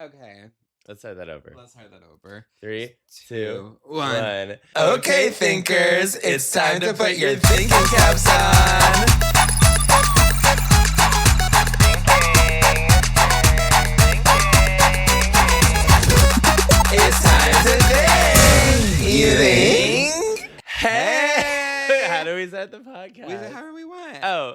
Okay. Let's start that over. Let's start that over. 3, 2, 2, 1. Okay, thinkers, it's time to put your thinking caps on. It's time to think. You think? Hey! How do we start the podcast? We say however we want. Oh.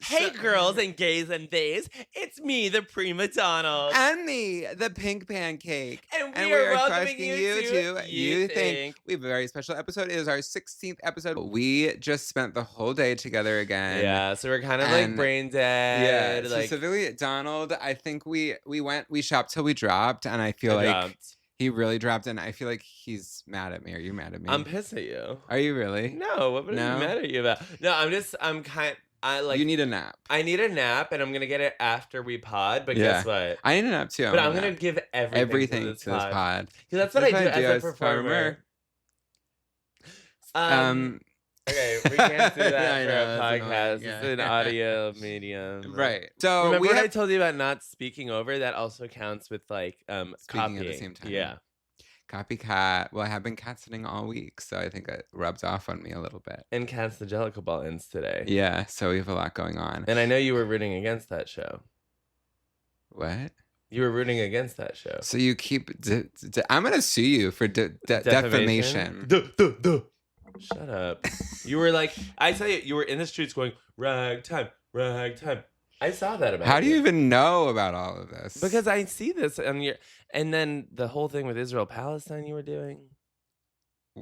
Hey, girls and gays and theys. It's me, the Prima Donald. And me, the pink pancake. And we are welcoming trusting you to You Think. We have a very special episode. It is our 16th episode. We just spent the whole day together again. Yeah, so we're kind of like brain dead. Yeah, like, specifically Donald, I think we shopped till we dropped, and I feel like he really dropped, and I feel like he's mad at me. Are you mad at me? I'm pissed at you. Are you really? No, what would I be mad at you about? No, You need a nap. I need a nap, and I'm gonna get it after we pod. But guess what? I need a nap too. But I'm gonna give everything to this pod. Because that's what I do as a performer. Okay, we can't do that for a podcast. It's an audio medium. Right. So remember when I told you about not speaking over? That also counts with like speaking copying at the same time. Yeah. Copycat. Well, I have been cat sitting all week, so I think it rubs off on me a little bit. And Cat's the Jellicle Ball ends today. Yeah, so we have a lot going on. And I know you were rooting against that show. What? You were rooting against that show. So you keep... I'm going to sue you for defamation. Shut up. You were like... I tell you were in the streets going, ragtime, ragtime. I saw that about you. How do you even know about all of this? Because I see this on your... And then the whole thing with Israel-Palestine you were doing.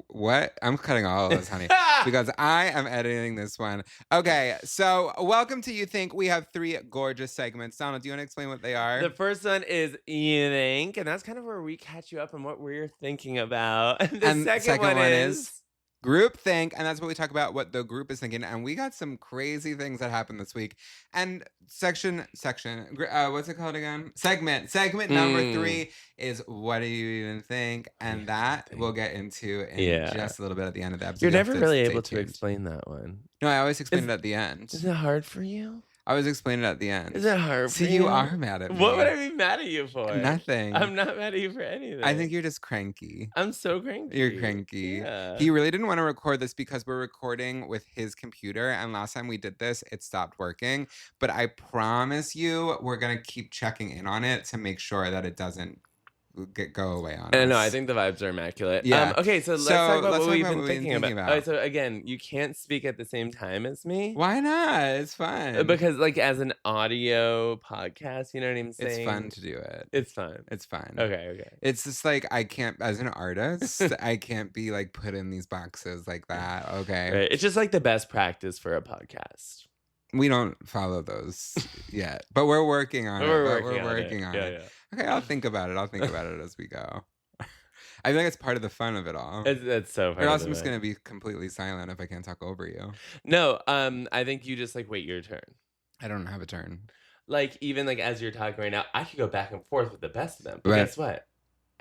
What? I'm cutting all of this, honey, because I am editing this one. Okay, so welcome to You Think. We have 3 gorgeous segments. Donald, do you want to explain what they are? The first one is You Think, and that's kind of where we catch you up on what we're thinking about. And the second one is Group Think, and that's what we talk about, what the group is thinking. And we got some crazy things that happened this week. And section, what's it called again? Segment number 3 is What Do You Even Think? And that we'll get into in just a little bit at the end of the episode. You're never really able to explain that one. No, I always explain it at the end. Is it hard for you? I was explaining it at the end. Is it hard for you? See, you are mad at me. What would I be mad at you for? Nothing. I'm not mad at you for anything. I think you're just cranky. I'm so cranky. You're cranky. Yeah. He really didn't want to record this because we're recording with his computer. And last time we did this, it stopped working. But I promise you, we're going to keep checking in on it to make sure that it doesn't go away on us. No, I think the vibes are immaculate. Yeah. Okay, so let's talk about what we've been thinking about. All right, so again, you can't speak at the same time as me. Why not? It's fun. Because like as an audio podcast, you know what I'm saying? It's fun to do it. It's fun. It's fun. Okay. It's just like I can't, as an artist, I can't be like put in these boxes like that. Okay. Right. It's just like the best practice for a podcast. We don't follow those yet, but we're working on it. We're working on it. Yeah. Okay, I'll think about it. As we go. I feel like it's part of the fun of it all. It's so fun. Or else I'm just gonna be completely silent if I can't talk over you. No, I think you just like wait your turn. I don't have a turn. Like even like as you're talking right now, I could go back and forth with the best of them. But guess what?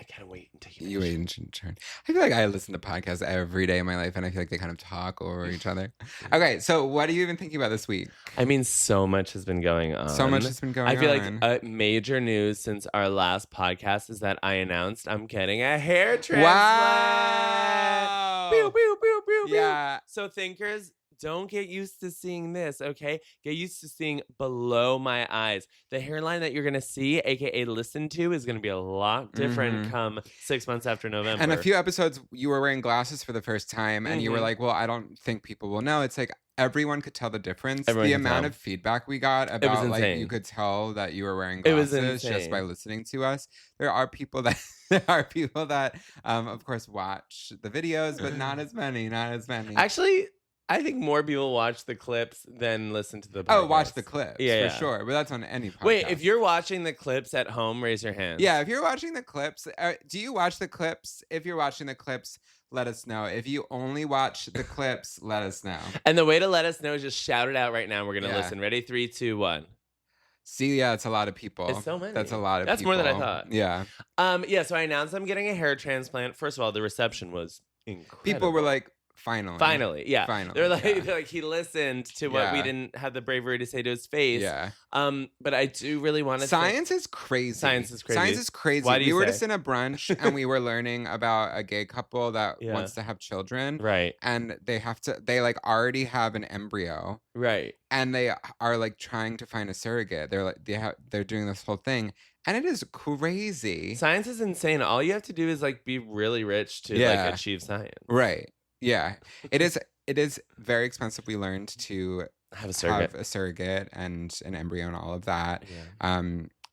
I gotta wait until you wait until your turn. I feel like I listen to podcasts every day of my life, and I feel like they kind of talk over each other. Okay, so what are you even thinking about this week? I mean, so much has been going on. I feel like major news since our last podcast is that I announced I'm getting a hair transplant. Wow! Pew, pew, pew, pew, pew. Yeah. So thinkers, don't get used to seeing this, okay? Get used to seeing below my eyes. The hairline that you're going to see, aka listen to, is going to be a lot different come 6 months after November. And a few episodes, you were wearing glasses for the first time, and you were like, well, I don't think people will know. It's like everyone could tell the difference. The amount of feedback we got about, like, you could tell that you were wearing glasses just by listening to us. There are people that, of course, watch the videos, but not as many. Actually, I think more people watch the clips than listen to the podcast. Oh, watch the clips, for sure. But that's on any podcast. Wait, if you're watching the clips at home, raise your hand. Yeah, if you're watching the clips, do you watch the clips? If you're watching the clips, let us know. If you only watch the clips, let us know. And the way to let us know is just shout it out right now. We're going to listen. Ready? 3, 2, 1. See, yeah, it's a lot of people. It's so many. That's a lot of people. That's more than I thought. Yeah. So I announced I'm getting a hair transplant. First of all, the reception was incredible. People were like, Finally. Yeah. Finally. They're like he listened to what we didn't have the bravery to say to his face. Yeah. But I do really want to Science is crazy. Science is crazy. Why do you say? We were just in a brunch and we were learning about a gay couple that wants to have children. Right. And they like already have an embryo. Right. And they are like trying to find a surrogate. They're like they're doing this whole thing. And it is crazy. Science is insane. All you have to do is like be really rich to like achieve science. Right. Yeah. It is very expensive. We learned to have a surrogate and an embryo and all of that. Yeah.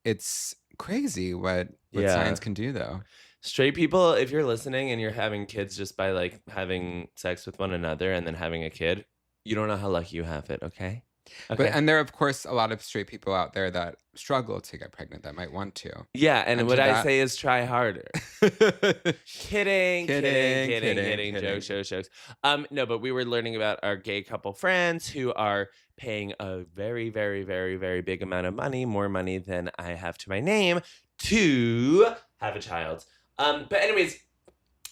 It's crazy what science can do though. Straight people, if you're listening and you're having kids just by like having sex with one another and then having a kid, you don't know how lucky you have it, okay? And there are, of course, a lot of straight people out there that struggle to get pregnant that might want to. Yeah, and what I say is try harder. Kidding. Jokes. No, but we were learning about our gay couple friends who are paying a very, very, very, very big amount of money, more money than I have to my name, to have a child. But anyways,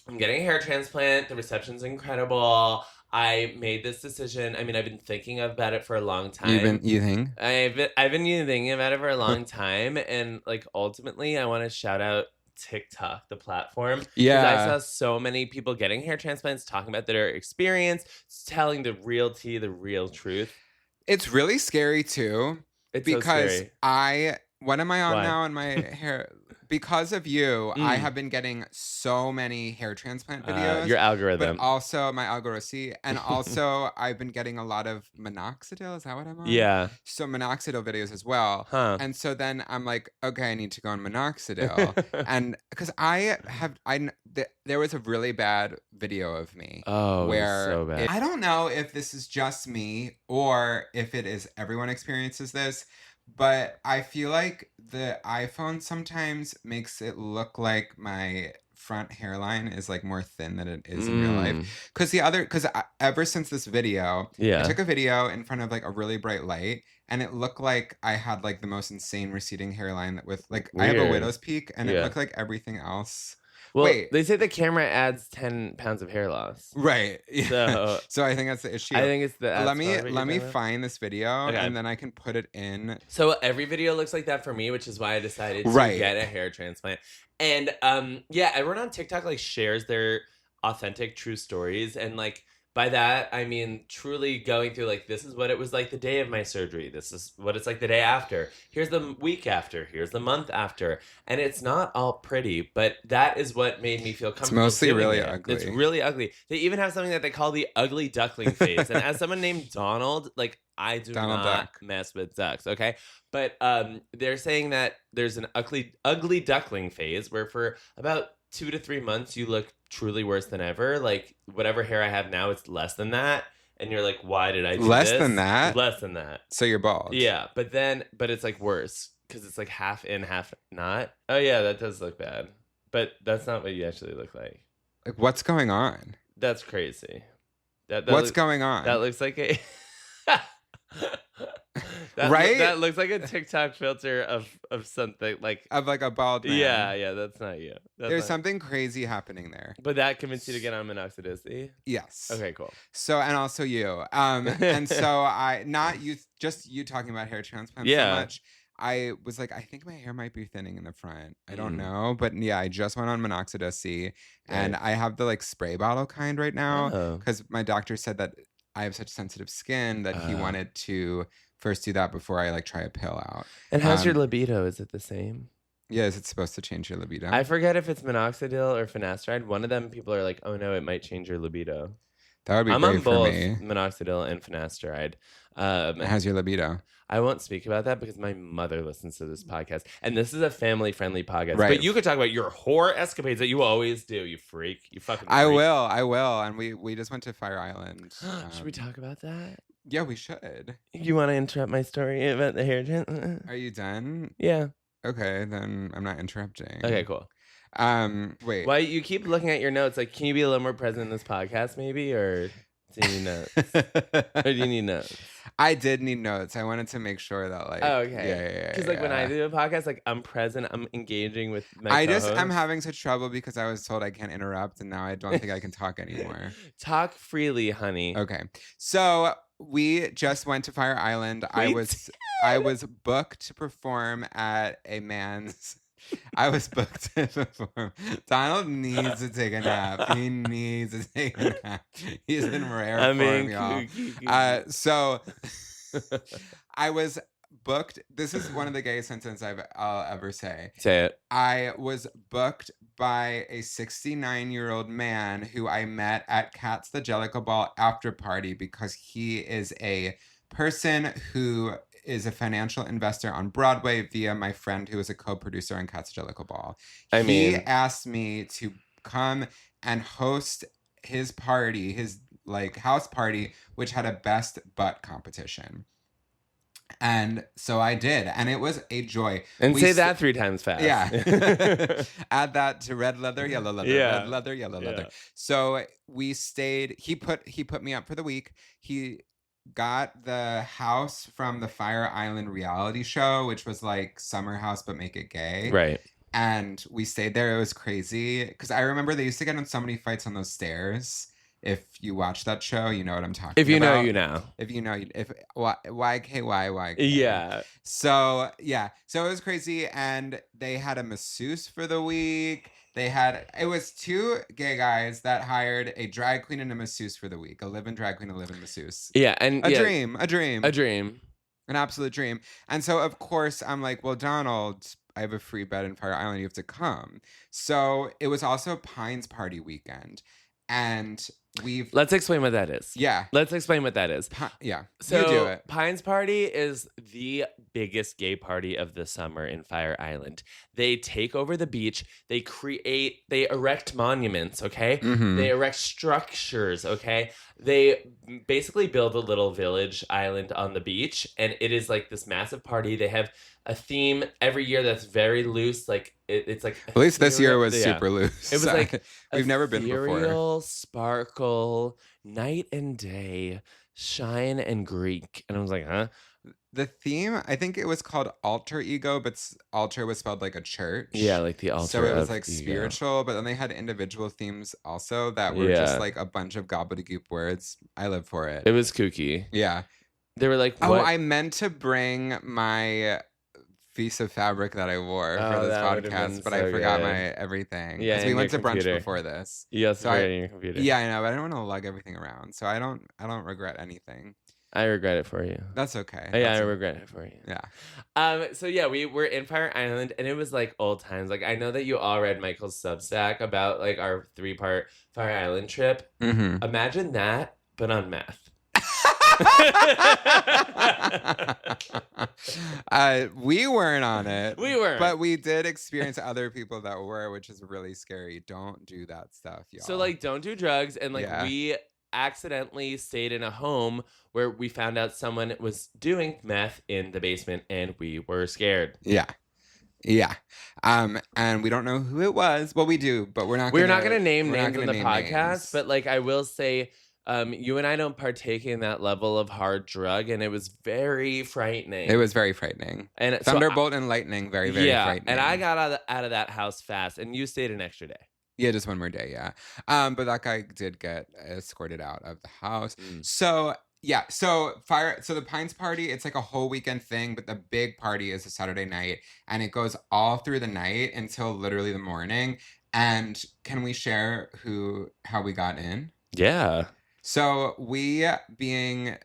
I'm getting a hair transplant. The reception's incredible. I made this decision. I mean, I've been thinking about it for a long time. You think? I've been thinking about it for a long time, and like ultimately, I want to shout out TikTok, the platform. Yeah, I saw so many people getting hair transplants, talking about their experience, telling the real tea, the real truth. It's really scary too. It's because so scary. What am I on now in my hair? Because of you, I have been getting so many hair transplant videos. Your algorithm. But also my algorithm. And also I've been getting a lot of minoxidil. Is that what I'm on? Yeah. So minoxidil videos as well. Huh. And so then I'm like, okay, I need to go on minoxidil. And because there was a really bad video of me. Oh, where so bad. I don't know if this is just me or if it is everyone experiences this. But I feel like the iPhone sometimes makes it look like my front hairline is like more thin than it is in real life. Because ever since this video, I took a video in front of like a really bright light, and it looked like I had like the most insane receding hairline with like I have a widow's peak, and it looked like everything else. Well, they say the camera adds 10 pounds of hair loss. Right. Yeah. So I think that's the issue. I think it's the... Let me find this video, and then I can put it in. So every video looks like that for me, which is why I decided to get a hair transplant. And everyone on TikTok like shares their authentic, true stories. And like by that, I mean truly going through like, this is what it was like the day of my surgery. This is what it's like the day after. Here's the week after. Here's the month after. And it's not all pretty, but that is what made me feel comfortable. It's mostly really ugly. It's really ugly. They even have something that they call the ugly duckling phase. And as someone named Donald, like I do not mess with ducks, okay? But they're saying that there's an ugly duckling phase where for about 2 to 3 months you look truly worse than ever. Like whatever hair I have now, it's less than that. And you're like, why did I do less this? than that? Less than that. So you're bald. Yeah, but it's like worse because it's like half in, half not. Oh yeah, that does look bad. But that's not what you actually look like. Like what's going on? That's crazy. What's going on? That looks like a... Right? That looks like a TikTok filter of something like a bald man. Yeah, that's not you. There's something crazy happening there. But that convinced you to get on minoxidil? Yes. Okay, cool. So and also you. And so just you talking about hair transplants so much. I was like, I think my hair might be thinning in the front. I don't know. But yeah, I just went on minoxidil and I have the like spray bottle kind right now because my doctor said that I have such sensitive skin that he wanted to first do that before I like try a pill out. And how's your libido? Is it the same? Yeah, is it supposed to change your libido? I forget if it's minoxidil or finasteride. One of them, people are like, oh no, it might change your libido. That would be I'm on great for both me. Minoxidil and finasteride. How's your libido? I won't speak about that because my mother listens to this podcast. And this is a family-friendly podcast. Right. But you could talk about your whore escapades that you always do, you freak. You fucking freak. I will. And we just went to Fire Island. Should we talk about that? Yeah, we should. You want to interrupt my story about the hair transplant? Are you done? Yeah. Okay, then I'm not interrupting. Okay, cool. Wait. Why you keep looking at your notes? Like, can you be a little more present in this podcast, maybe, or do you need notes? Or do you need notes? I did need notes. I wanted to make sure that Oh, okay. Yeah. Because like when I do a podcast, like I'm present, I'm engaging with my co-host. I'm having such trouble because I was told I can't interrupt, and now I don't think I can talk anymore. Talk freely, honey. Okay. So we just went to Fire Island. I was booked to perform at a man's. I was booked to perform. Donald needs to take a nap. He needs to take a nap. He's in rare form, y'all. So I was booked. This is one of the gayest sentences I'll ever say. Say it. I was booked by a 69-year-old man who I met at Cat's the Jellicle Ball after party because he is a person who is a financial investor on Broadway via my friend who is a co-producer on Cat's the Jellicle Ball. He asked me to come and host his party, his like house party, which had a best butt competition. And so I did, and it was a joy. And say that 3 times fast. Yeah. Add that to red leather, yellow leather, red leather, yellow leather. So we stayed. He put me up for the week. He got the house from the Fire Island reality show, which was like Summer House but make it gay. Right. And we stayed there. It was crazy because I remember they used to get in so many fights on those stairs. If you watch that show, you know what I'm talking about. If you know, you know. If you know, YKY. Yeah. So it was crazy, and they had a masseuse for the week. It was 2 gay guys that hired a drag queen and a masseuse for the week. A live-in drag queen, a live-in masseuse. Yeah, and dream. An absolute dream. And so of course I'm like, well, Donald, I have a free bed in Fire Island. You have to come. So it was also Pine's party weekend. And let's explain what that is. Yeah. Let's explain what that is. So you do it. Pine's Party is the biggest gay party of the summer in Fire Island. They take over the beach. They erect monuments, okay? Mm-hmm. They erect structures, okay? They basically build a little village island on the beach, and it is like this massive party. They have a theme every year that's very loose. Like it's like at least this year was super loose. It was like we've never been before. Sparkle, night and day, shine and Greek, and I was like, huh? The theme, I think it was called Alter Ego, but altar was spelled like a church. Yeah, like the altar. So it was like spiritual, but then they had individual themes also that were just like a bunch of gobbledygook words. I live for it. It was kooky. Yeah. They were like, what? Oh, I meant to bring my piece of fabric that I wore for this podcast, but I forgot my everything. Yeah, because we went to brunch before this. Yes, so in your computer. Yeah, I know, but I don't want to lug everything around, so I don't regret anything. I regret it for you. That's okay. I regret it for you. Yeah. So yeah, we were in Fire Island, and it was like old times. Like I know that you all read Michael's Substack about like our 3-part Fire Island trip. Mm-hmm. Imagine that, but on meth. We weren't on it. We weren't. But we did experience other people that were, which is really scary. Don't do that stuff, y'all. So like don't do drugs, and like we accidentally stayed in a home where we found out someone was doing meth in the basement, and we were scared. Yeah. And we don't know who it was. Well, we do, but we're not gonna name names on the podcast. But like I will say, you and I don't partake in that level of hard drug, and it was very frightening. It was very frightening. And thunderbolt and lightning, very, very frightening. And I got out of that house fast, and you stayed an extra day. Yeah, just one more day, yeah. But that guy did get escorted out of the house. So the Pines party, it's like a whole weekend thing, but the big party is a Saturday night, and it goes all through the night until literally the morning. And can we share how we got in? Yeah. So we being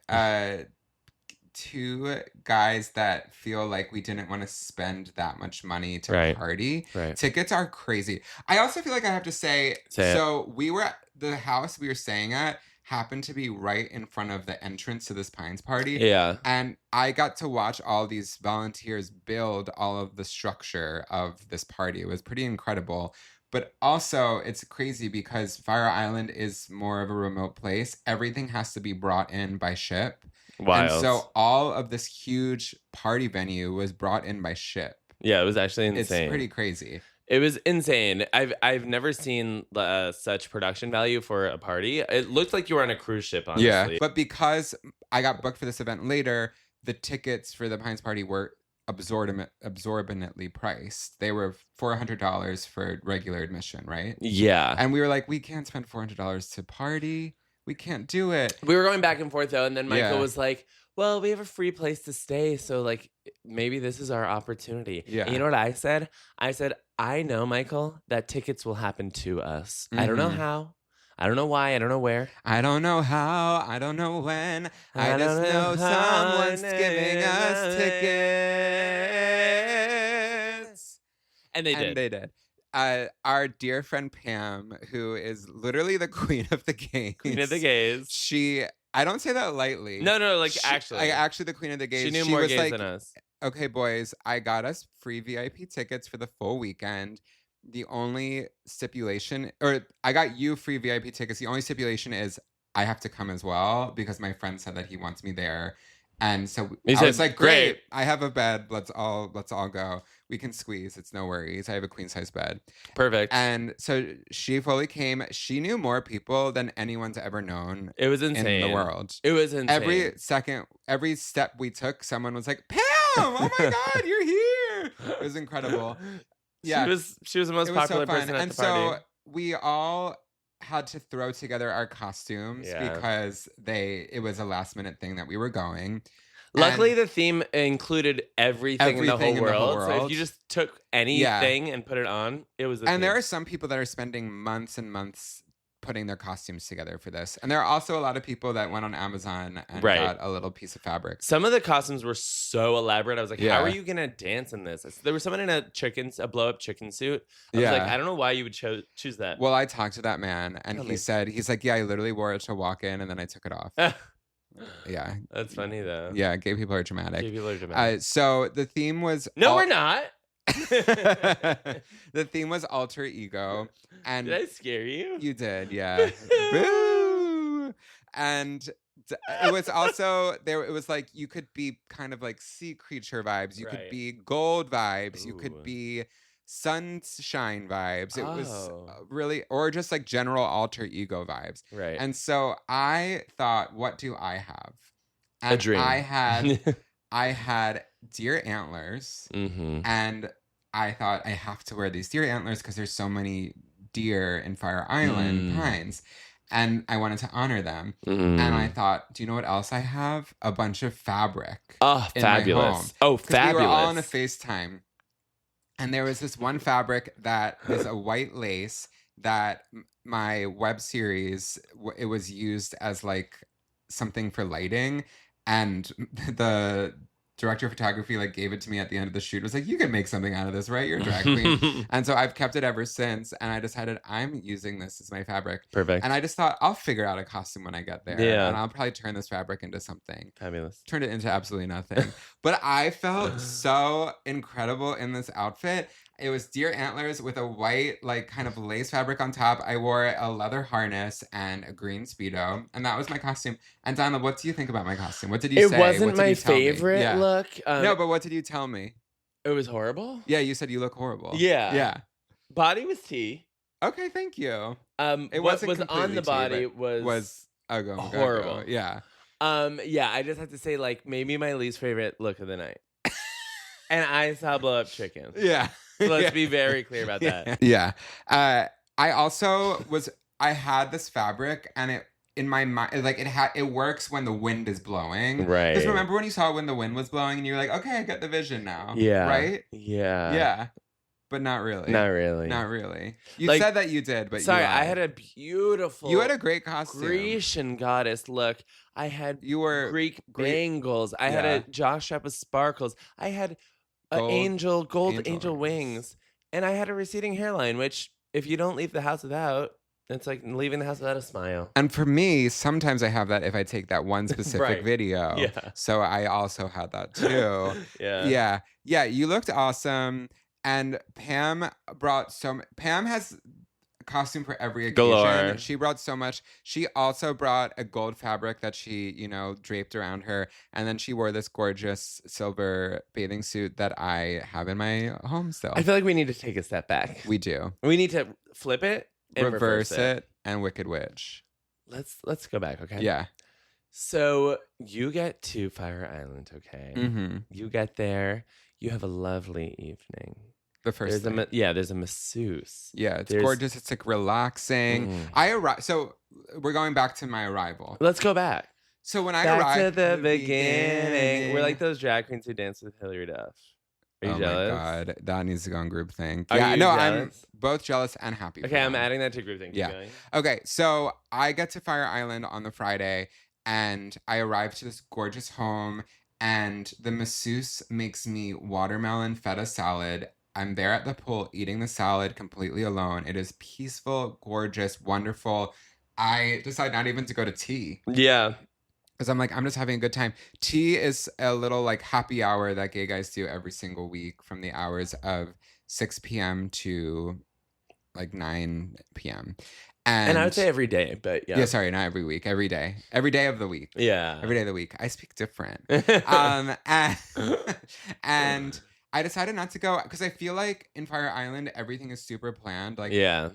2 guys that feel like we didn't want to spend that much money to party. Right. Tickets are crazy. I also feel like I have to say the house we were staying at happened to be right in front of the entrance to this Pines party. Yeah. And I got to watch all these volunteers build all of the structure of this party. It was pretty incredible. But also, it's crazy because Fire Island is more of a remote place. Everything has to be brought in by ship. Wild. And so all of this huge party venue was brought in by ship. Yeah, it was actually insane. It's pretty crazy. It was insane. I've never seen such production value for a party. It looked like you were on a cruise ship, honestly. Yeah, but because I got booked for this event later, the tickets for the Pines party were absorbently priced. They were $400 for regular admission, right? Yeah. And we were like, we can't spend $400 to party. We can't do it. We were going back and forth, though, and then Michael was like, well, we have a free place to stay, so, like, maybe this is our opportunity. Yeah. And you know what I said? I said, I know, Michael, that tickets will happen to us. I don't know how. I don't know why. I don't know where. I don't know how. I don't know when. I just know someone's giving us tickets. And they did. And they did. Our dear friend Pam, who is literally the queen of the gays. Queen of the gays. I don't say that lightly. No, actually. Actually the queen of the gays. She knew more gays than us. Okay, boys, I got us free VIP tickets for the full weekend. The only stipulation, or I got you free VIP tickets. The only stipulation is I have to come as well because my friend said that he wants me there. And so I was like, great, I have a bed. Let's all go. We can squeeze. It's no worries. I have a queen size bed. Perfect. And so she fully came. She knew more people than anyone's ever known. It was insane. In the world. It was insane. Every step we took, someone was like, Pam, oh my God, you're here. It was incredible. Yeah. She was the most popular person at the party. And so we all had to throw together our costumes because it was a last minute thing that we were going. Luckily, the theme included everything in the whole world. So if you just took anything and put it on, it was the theme. There are some people that are spending months and months putting their costumes together for this. And there are also a lot of people that went on Amazon and got a little piece of fabric. Some of the costumes were so elaborate. I was like, how are you going to dance in this? There was someone in a blow-up chicken suit. I was like, I don't know why you would choose that. Well, I talked to that man, and he's like, yeah, I literally wore it to walk in, and then I took it off. Yeah. That's funny, though. Yeah, gay people are dramatic. Dramatic. So the theme was... No, we're not. The theme was alter ego. And did I scare you? You did, yeah. Boo! And it was also it was like you could be kind of like sea creature vibes. You could be gold vibes. Ooh. You could be sunshine vibes. It was really, or just like general alter ego vibes. Right. And so I thought, what do I have? And a dream. I had deer antlers, and I thought I have to wear these deer antlers because there's so many deer in Fire Island Pines, and I wanted to honor them. And I thought, do you know what else I have? A bunch of fabric. Oh, fabulous! My home. Oh, fabulous! We were all on a FaceTime, and there was this one fabric that is a white lace that my web series it was used as like something for lighting. And the director of photography like gave it to me at the end of the shoot. It was like, you can make something out of this, right? You're a drag queen. And so I've kept it ever since. And I decided I'm using this as my fabric. Perfect. And I just thought I'll figure out a costume when I get there. Yeah. And I'll probably turn this fabric into something. Fabulous. Turned it into absolutely nothing. But I felt so incredible in this outfit. It was deer antlers with a white, like, kind of lace fabric on top. I wore a leather harness and a green Speedo. And that was my costume. And Donna, what do you think about my costume? What did you say? It wasn't my favorite look. No, but what did you tell me? It was horrible? Yeah, you said you look horrible. Yeah. Yeah. Body was tea. Okay, thank you. It what was on the body was horrible. Yeah. Yeah, I just have to say, like, maybe my least favorite look of the night. And I saw blow up chicken. Yeah. So let's be very clear about that. Yeah. I also I had this fabric, and it in my mind, like it works when the wind is blowing. Right. Because remember when you saw it when the wind was blowing and you were like, okay, I get the vision now. Yeah. Right? Yeah. Yeah. But not really. Not really. Not really. You said that you did, but sorry, I had a beautiful. You had a great costume. Grecian goddess look. I had Greek bangles. I had a jock strap with sparkles. I had gold angel wings, and I had a receding hairline. Which, if you don't leave the house without, it's like leaving the house without a smile. And for me, sometimes I have that if I take that one specific video. Yeah. So I also had that too. Yeah. Yeah. You looked awesome. And Pam has costume for every occasion. Galore. She brought so much. She also brought a gold fabric that she, draped around her. And then she wore this gorgeous silver bathing suit that I have in my home still. I feel like we need to take a step back. We do. We need to flip it and reverse it. And Wicked Witch. Let's go back, okay? Yeah. So you get to Fire Island, okay? Mm-hmm. You get there. You have a lovely evening. The first thing. There's a masseuse. Yeah, it's gorgeous. It's like relaxing. I arrived. So we're going back to my arrival. Let's go back. So when I arrived. Back to the beginning. We're like those drag queens who dance with Hilary Duff. Are you jealous? Oh my God. That needs to go on groupthink. Yeah, no, I'm both jealous and happy. Okay, I'm adding that to groupthink. Yeah. Okay, so I get to Fire Island on the Friday and I arrive to this gorgeous home and the masseuse makes me watermelon feta salad. I'm there at the pool eating the salad completely alone. It is peaceful, gorgeous, wonderful. I decide not even to go to tea. Yeah. Because I'm like, I'm just having a good time. Tea is a little like happy hour that gay guys do every single week from the hours of 6 p.m. to like 9 p.m. And I would say every day, but yeah. Yeah, sorry, not every week. Every day. Every day of the week. Yeah. Every day of the week. I speak different. And I decided not to go because I feel like in Fire Island, everything is super planned. Like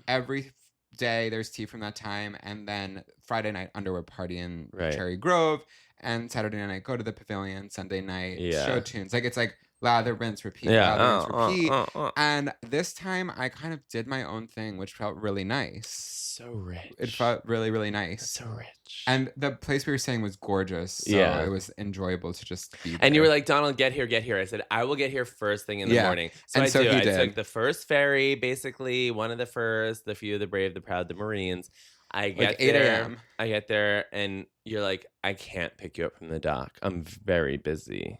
every day there's tea from that time. And then Friday night underwear party in Cherry Grove. And Saturday night go to the pavilion. Sunday night show tunes. Like it's like lather, rinse, repeat. Lather, rinse, repeat. And this time I kind of did my own thing, which felt really nice. So rich. It felt really, really nice. So rich. And the place we were staying was gorgeous. So it was enjoyable to just be there. And you were like, Donald, get here. I said, I will get here first thing in the morning. So I took the first ferry, basically, one of the first, the few, the brave, the proud, the Marines. I get like 8 a.m. I get there and you're like, I can't pick you up from the dock. I'm very busy.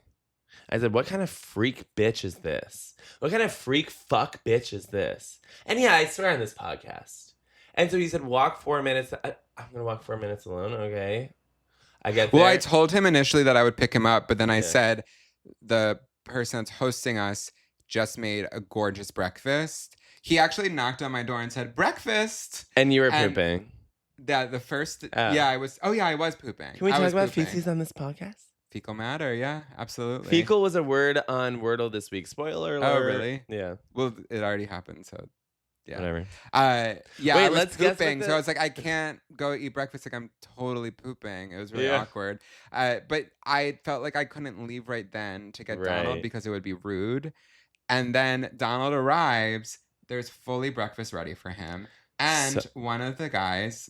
I said, what kind of freak bitch is this? What kind of freak fuck bitch is this? And yeah, I swear on this podcast. And so he said, walk 4 minutes. I'm going to walk 4 minutes alone. Okay. I get there. Well, I told him initially that I would pick him up, but then I said the person that's hosting us just made a gorgeous breakfast. He actually knocked on my door and said, breakfast. And you were pooping. Yeah, the first. Yeah, I was. Oh, yeah, I was pooping. Can we talk about feces on this podcast? Fecal matter, yeah, absolutely. Fecal was a word on Wordle this week. Spoiler alert. Oh, really? Yeah. Well, it already happened, so yeah. Whatever. Yeah, wait, I was pooping, so I was like, I can't go eat breakfast. Like, I'm totally pooping. It was really awkward. But I felt like I couldn't leave right then to get Donald because it would be rude. And then Donald arrives. There's fully breakfast ready for him. And one of the guys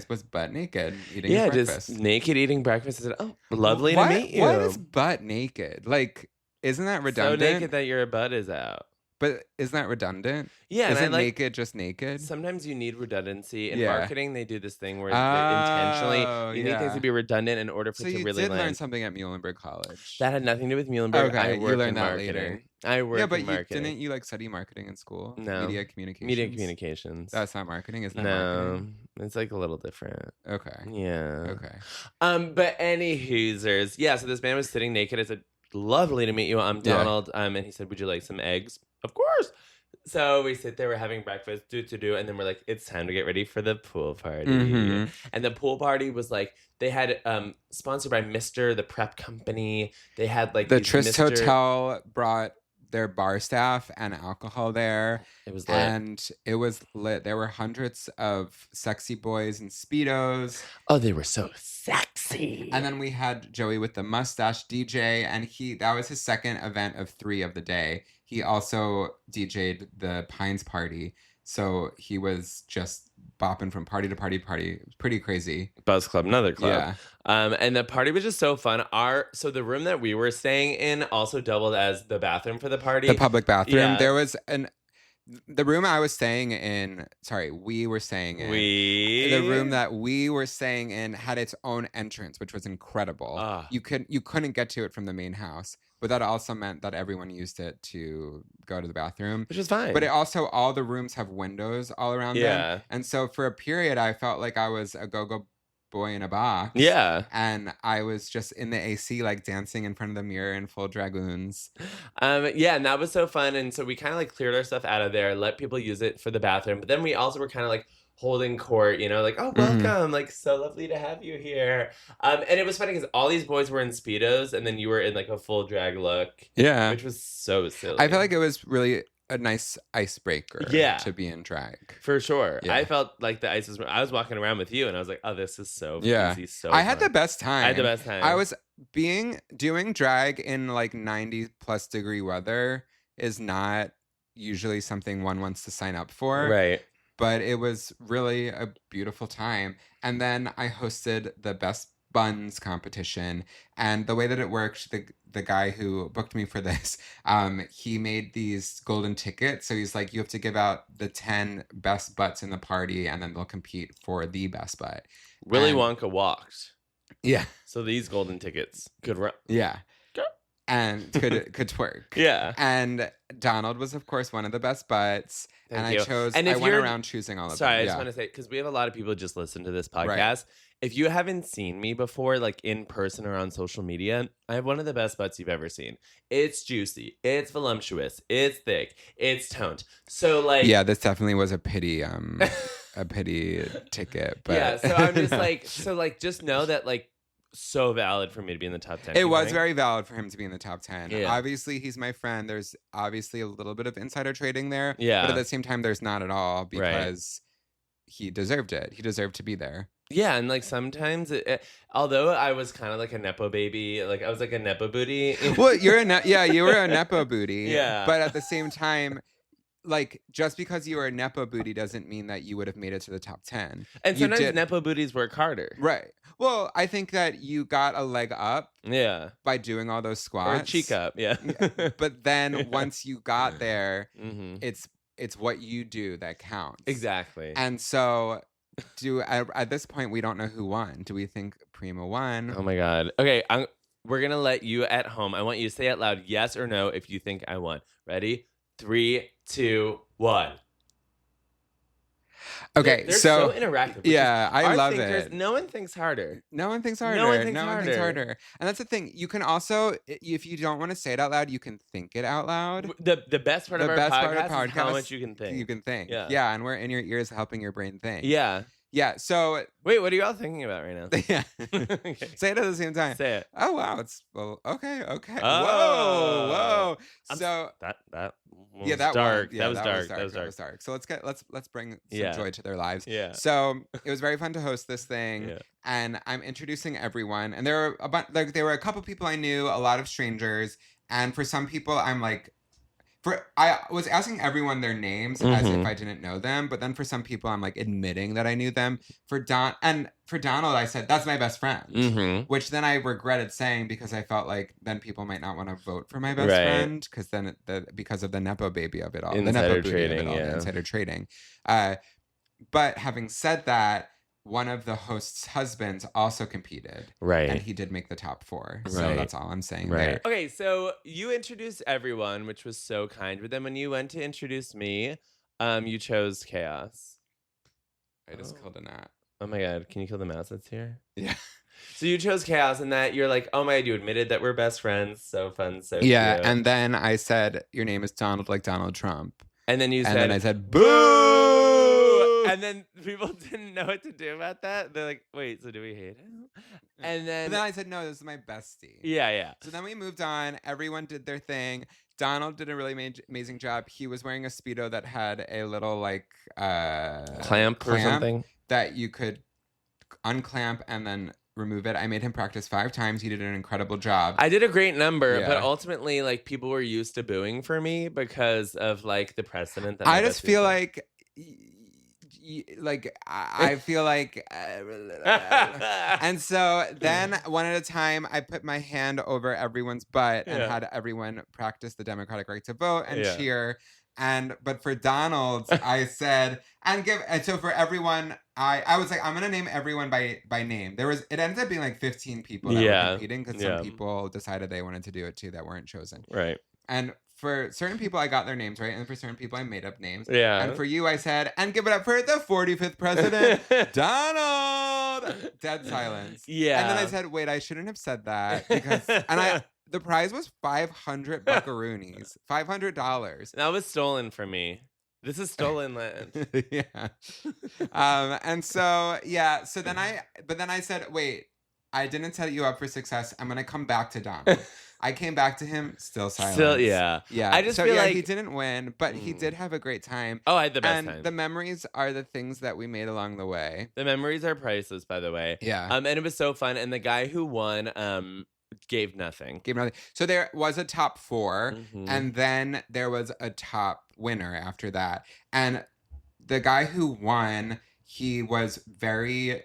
was butt naked eating his breakfast. Just naked eating breakfast. I said, oh, lovely to meet you. What is butt naked? Like, isn't that redundant? So naked that your butt is out. But isn't that redundant? Yeah. Isn't naked just naked? Sometimes you need redundancy. In marketing, they do this thing where intentionally you need things to be redundant in order for it to really land. So you did learn something at Muhlenberg College. That had nothing to do with Muhlenberg. Okay, I worked you learned in that marketing. later. I worked in marketing. Yeah, but didn't you study marketing in school? No. Media communications. Media communications. That's not marketing, is that marketing? No, it's like a little different. Okay. Yeah. Okay. But any hoosers. Yeah, so this man was sitting naked. I said, lovely to meet you. I'm Donald. And he said, would you like some eggs? Of course. So we sit there, we're having breakfast, and then we're like, it's time to get ready for the pool party. Mm-hmm. And the pool party was like, they had sponsored by Mr. the Prep Company. They had like the Tryst Hotel brought their bar staff and alcohol there. It was lit. And it was lit. There were hundreds of sexy boys in Speedos. Oh, they were so sexy. And then we had Joey with the mustache DJ, and that was his second event of 3 of the day. He also DJ'd the Pines party. So he was just bopping from party to party. Pretty crazy. Buzz Club, another club. Yeah. And the party was just so fun. So the room that we were staying in also doubled as the bathroom for the party. The public bathroom. Yeah. There was the room I was staying in. Sorry, we were staying in. The room that we were staying in had its own entrance, which was incredible. You couldn't get to it from the main house. But that also meant that everyone used it to go to the bathroom. Which is fine. But all the rooms have windows all around them. And so for a period, I felt like I was a go-go boy in a box. Yeah. And I was just in the AC, like dancing in front of the mirror in full dragoons. Yeah, and that was so fun. And so we kind of like cleared our stuff out of there, let people use it for the bathroom. But then we also were kind of like holding court, you know, like, oh, welcome. Like, so lovely to have you here. And it was funny because all these boys were in Speedos and then you were in like a full drag look. Yeah. Which was so silly. I felt like it was really a nice icebreaker to be in drag. For sure. Yeah. I felt like the ice was... I was walking around with you and I was like, oh, this is so easy, so I had the best time. I had the best time. I was doing drag in like 90 plus degree weather is not usually something one wants to sign up for. Right. But it was really a beautiful time. And then I hosted the Best Buns competition. And the way that it worked, the guy who booked me for this, he made these golden tickets. So he's like, you have to give out the 10 best butts in the party, and then they'll compete for the best butt. Willy Wonka walked. Yeah. So these golden tickets could run. Yeah. And could twerk. Yeah. And Donald was, of course, one of the best butts. I went around choosing all of them. Sorry, I just want to say, because we have a lot of people just listen to this podcast. Right. If you haven't seen me before, like in person or on social media, I have one of the best butts you've ever seen. It's juicy. It's voluptuous. It's thick. It's toned. So like... Yeah, this definitely was a pity ticket. But... Yeah, so I'm just like, just know that like, so valid for me to be in the top 10. It was very valid for him to be in the top 10. Yeah. Obviously, he's my friend. There's obviously a little bit of insider trading there. Yeah. But at the same time, there's not at all because he deserved it. He deserved to be there. Yeah, and like sometimes, although I was kind of like a Nepo baby, like I was like a Nepo booty. Well, you were a Nepo booty. Yeah. But at the same time, like, just because you were a Nepo booty doesn't mean that you would have made it to the top 10. And sometimes Nepo booties work harder. Right. Well, I think that you got a leg up. Yeah. By doing all those squats. Or a cheek up, yeah. But then once you got there, it's what you do that counts. Exactly. And so at this point, we don't know who won. Do we think Prima won? Oh my God. Okay, we're going to let you at home. I want you to say out loud yes or no if you think I won. Ready? 3, 2, 1. Okay, they're so interactive. Yeah, I love it. No one thinks harder. No one thinks harder. And that's the thing. You can also, if you don't want to say it out loud, you can think it out loud. The best part of our podcast is how much you can think. You can think. Yeah, and we're in your ears helping your brain think. Yeah. Yeah, so... Wait, what are you all thinking about right now? Yeah. Okay. Say it at the same time. Say it. Oh, wow. Okay. Oh. Whoa. So... That was dark. Yeah, that was dark. So let's bring some joy to their lives. Yeah. So it was very fun to host this thing. Yeah. And I'm introducing everyone. And there were a couple people I knew, a lot of strangers. And for some people, I'm like... I was asking everyone their names as if I didn't know them, but then for some people, I'm like admitting that I knew them. For Donald, I said, that's my best friend, which then I regretted saying because I felt like then people might not want to vote for my best friend because then because of the Nepo baby of it all, insider trading. But having said that, one of the host's husbands also competed. Right. And he did make the top 4. So that's all I'm saying right there. Okay, so you introduced everyone, which was so kind. But then when you went to introduce me, you chose chaos. I just killed a gnat. Oh my God. Can you kill the mouse that's here? Yeah. So you chose chaos and that you're like, oh my God, you admitted that we're best friends. So fun, so cute. And then I said, your name is Donald like Donald Trump. And then and then I said, boo! And then people didn't know what to do about that. They're like, wait, so do we hate him? And then I said, no, this is my bestie. Yeah. So then we moved on. Everyone did their thing. Donald did a really amazing job. He was wearing a Speedo that had a little like clamp or something that you could unclamp and then remove it. I made him practice 5 times. He did an incredible job. I did a great number, but ultimately, like, people were used to booing for me because of like the precedent that I just feel like I feel like and so then one at a time I put my hand over everyone's butt and had everyone practice the democratic right to vote and cheer. But for Donald, I said and so for everyone I was like, I'm gonna name everyone by name. It ended up being like 15 people that were competing because some people decided they wanted to do it too that weren't chosen. Right. And for certain people, I got their names right. And for certain people, I made up names. Yeah. And for you, I said, and give it up for the 45th president, Donald. Dead silence. Yeah. And then I said, wait, I shouldn't have said that. Because, the prize was 500 buckaroonies. $500. That was stolen from me. This is stolen land. Yeah. And so, yeah. So then I said, wait, I didn't set you up for success. I'm going to come back to Donald. I came back to him, still silent. Still, yeah. Yeah. I just feel like he didn't win, but he did have a great time. Oh, I had the best time. And the memories are the things that we made along the way. The memories are priceless, by the way. Yeah. And it was so fun. And the guy who won, gave nothing. So there was a top 4, and then there was a top winner after that. And the guy who won, he was very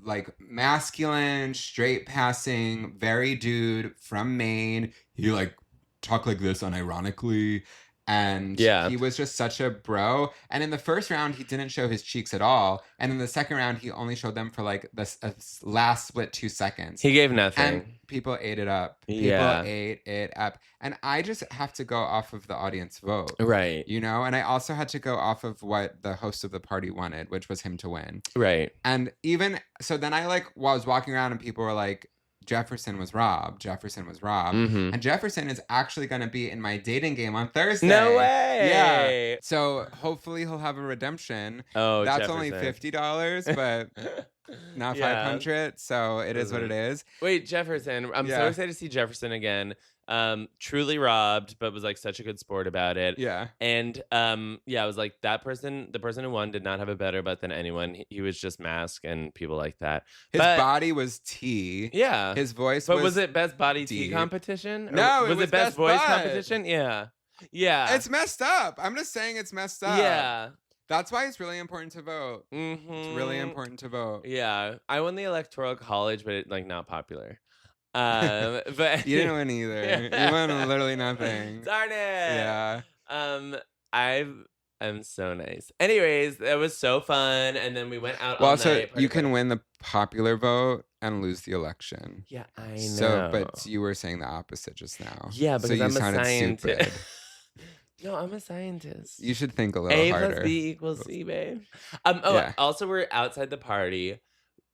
like masculine, straight passing, very dude from Maine. He like talked like this unironically. And he was just such a bro. And in the first round, he didn't show his cheeks at all. And in the second round, he only showed them for like the last split 2 seconds. He gave nothing. And people ate it up. People ate it up. And I just have to go off of the audience vote. Right. You know? And I also had to go off of what the host of the party wanted, which was him to win. Right. And even, so then I like, was walking around and people were like, Jefferson was robbed. And Jefferson is actually going to be in my dating game on Thursday. No way. Yeah. So hopefully he'll have a redemption. Oh, that's Jefferson. only $50, but not 500. So it is what it is. Wait, Jefferson. I'm so excited to see Jefferson again. Truly robbed, but was like such a good sport about it. Yeah. And I was like, the person who won did not have a better butt than anyone. He was just masked and people like that. His body was T. Yeah. His voice was. But was it best body D. T competition? No, was it best voice butt. competition? Yeah. Yeah. It's messed up. I'm just saying it's messed up. Yeah. That's why it's really important to vote. It's really important to vote. Yeah. I won the electoral college, but it, like not popular. But you didn't win either. You won literally nothing. Darn it. Yeah. I'm so nice. Anyways, it was so fun, and then we went out. Well, also you can win the popular vote and lose the election. Yeah, I know. So, but you were saying the opposite just now. Yeah, because so I'm a scientist. Stupid. No, I'm a scientist. You should think a little harder. A plus B equals C, babe. Also, we're outside the party.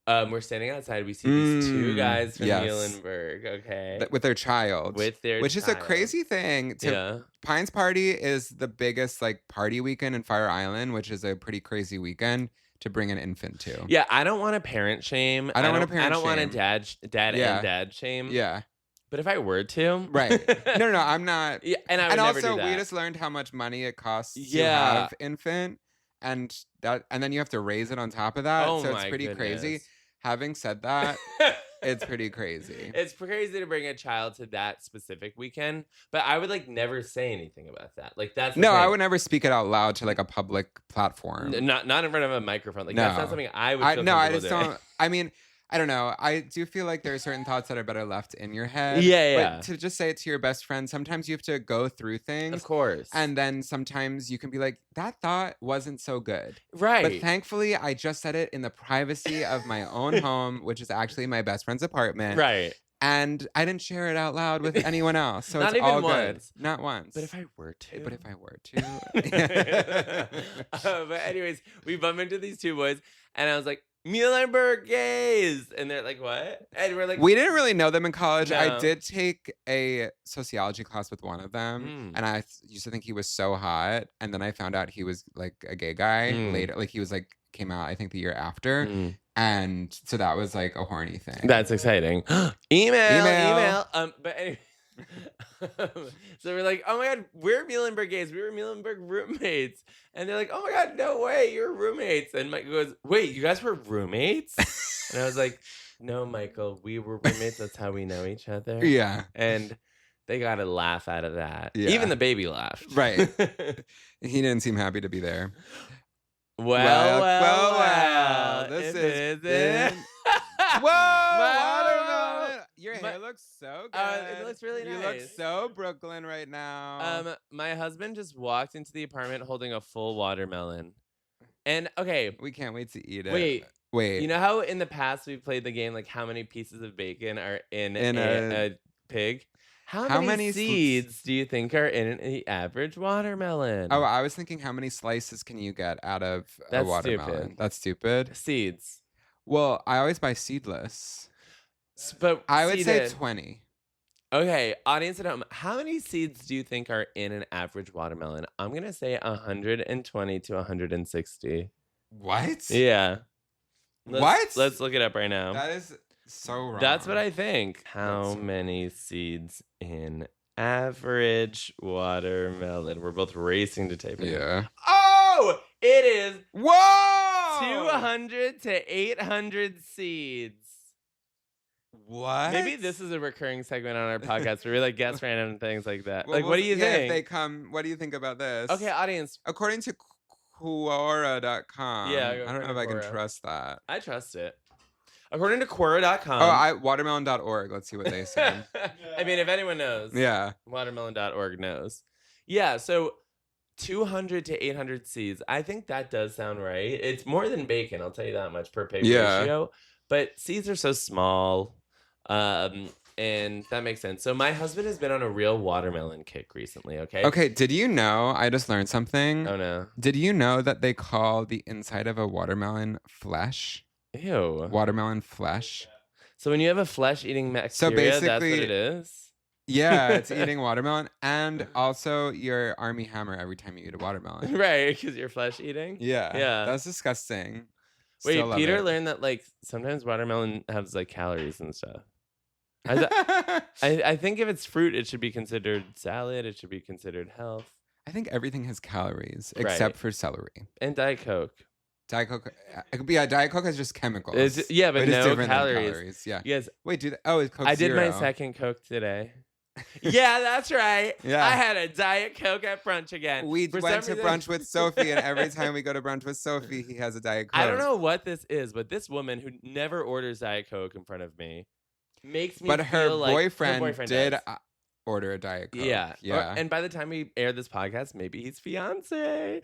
We're standing outside. We see these 2 guys from Muhlenberg, okay? With their child. Which is a crazy thing. Pine's Party is the biggest like party weekend in Fire Island, which is a pretty crazy weekend to bring an infant to. Yeah, I don't want to parent shame. I don't want to dad shame. Yeah. But if I were to. Right. No, I'm not. Yeah, and I would never do that. We just learned how much money it costs to have infant. And then you have to raise it on top of that. Oh, so it's pretty crazy. Having said that, it's pretty crazy. It's crazy to bring a child to that specific weekend, but I would like never say anything about that. Like that's no, I would never speak it out loud to like a public platform. Not in front of a microphone. Like that's not something I would. I just don't. I mean, I don't know. I do feel like there are certain thoughts that are better left in your head. Yeah. But to just say it to your best friend, sometimes you have to go through things. Of course. And then sometimes you can be like, that thought wasn't so good. Right. But thankfully, I just said it in the privacy of my own home, which is actually my best friend's apartment. Right. And I didn't share it out loud with anyone else. So Not it's even all once. good. Not once. But if I were to. But anyways, we bump into these 2 boys, and I was like, Muhlenberg gays, and they're like, what? And we're like, we didn't really know them in college. No. I did take a sociology class with one of them, and I used to think he was so hot, and then I found out he was like a gay guy later. Like he was like came out, I think the year after, and so that was like a horny thing. That's exciting. Email. But anyway. So we're like, oh my god, we're Muhlenberg gays. We were Muhlenberg roommates. And they're like, oh my god, no way, you're roommates. And Michael goes, wait, you guys were roommates? And I was like, no, Michael, we were roommates. That's how we know each other. Yeah. And they got a laugh out of that. Yeah. Even the baby laughed. Right. He didn't seem happy to be there. Well. This is it. Whoa! Your hair looks so good. It looks really nice. You look so Brooklyn right now. My husband just walked into the apartment holding a full watermelon. And okay. We can't wait to eat it. Wait. You know how in the past we played the game like how many pieces of bacon are in a pig? How many seeds do you think are in the average watermelon? Oh, I was thinking how many slices can you get out of a watermelon? Stupid. That's stupid. Seeds. Well, I always buy seedless. But I would say 20. Okay, audience at home, how many seeds do you think are in an average watermelon? I'm going to say 120 to 160. What? Yeah. What? Let's look it up right now. That is so wrong. That's what I think. How many seeds in average watermelon? We're both racing to type it. Yeah. Oh, it is. Whoa! 200 to 800 seeds. What? Maybe this is a recurring segment on our podcast where we like guess random things like that. Well, what do you think? If they come, what do you think about this? Okay, audience. According to Quora.com. Yeah, I don't know if I can trust that. I trust it. According to Quora.com. Oh, watermelon.org. Let's see what they say. I mean, if anyone knows. Yeah. Watermelon.org knows. Yeah, so 200 to 800 seeds. I think that does sound right. It's more than bacon, I'll tell you that much, per pay ratio. But seeds are so small. And that makes sense. So my husband has been on a real watermelon kick recently, okay? Okay, did you know, I just learned something. Oh, no. Did you know that they call the inside of a watermelon flesh? Ew. Watermelon flesh. So when you have a flesh-eating bacteria, that's what it is? Yeah, it's eating watermelon. And also your Army Hammer every time you eat a watermelon. Right, because you're flesh-eating? Yeah. Yeah. That's disgusting. Wait, Peter learned that, like, sometimes watermelon has, like, calories and stuff. I think if it's fruit, it should be considered salad. It should be considered health. I think everything has calories except for celery. And Diet Coke. Diet Coke. Diet Coke has just chemicals. But no calories. Yeah. Yes. Wait, it's Coke I did Zero. my second Coke today. Yeah, that's right. Yeah. I had a Diet Coke at brunch again. We went to brunch with Sophie, and every time we go to brunch with Sophie, he has a Diet Coke. I don't know what this is, but this woman who never orders Diet Coke in front of me makes me feel her boyfriend did does. order a Diet Coke. Yeah. Yeah. And by the time we air this podcast, maybe he's fiance.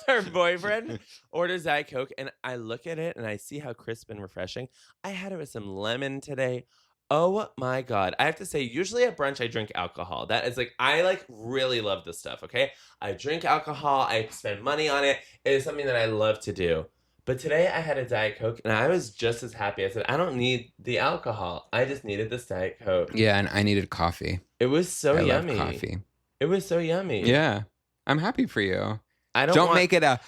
Her boyfriend orders Diet Coke, and I look at it, and I see how crisp and refreshing. I had it with some lemon today. Oh my God. I have to say, usually at brunch, I drink alcohol. That is I really love this stuff, okay? I drink alcohol. I spend money on it. It is something that I love to do. But today I had a Diet Coke, and I was just as happy. I said, I don't need the alcohol. I just needed this Diet Coke. Yeah, and I needed coffee. It was so yummy. I love coffee. It was so yummy. Yeah. I'm happy for you. Don't make it a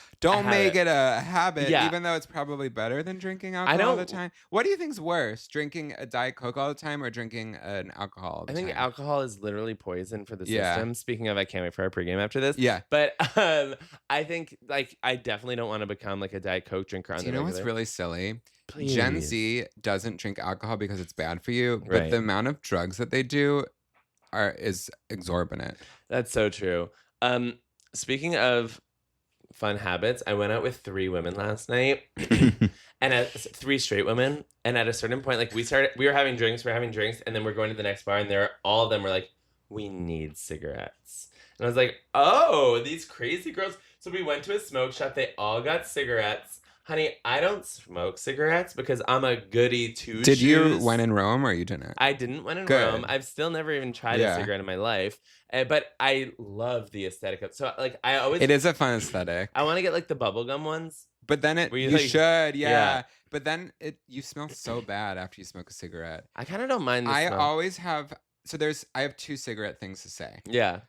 habit, even though it's probably better than drinking alcohol all the time. What do you think's worse, drinking a Diet Coke all the time or drinking an alcohol all the time? I think alcohol is literally poison for the system. Speaking of, I can't wait for our pregame after this. Yeah. But I think I definitely don't want to become a Diet Coke drinker on the regular. You know what's really silly? Please. Gen Z doesn't drink alcohol because it's bad for you, but the amount of drugs that they do is exorbitant. That's so true. Speaking of fun habits, I went out with 3 women last night, and 3 straight women. And at a certain point, we were having drinks, and then we're going to the next bar, and all of them were like, "We need cigarettes." And I was like, "Oh, these crazy girls!" So we went to a smoke shop. They all got cigarettes. Honey, I don't smoke cigarettes because I'm a goody two-shoes. Did you when in Rome or you didn't? I didn't when in Rome. I've still never even tried a cigarette in my life. But I love the aesthetic of I always... It is a fun aesthetic. I want to get the bubblegum ones. But then you should, yeah. But then you smell so bad after you smoke a cigarette. I kind of don't mind the smell. Always have... So I have 2 cigarette things to say. Yeah.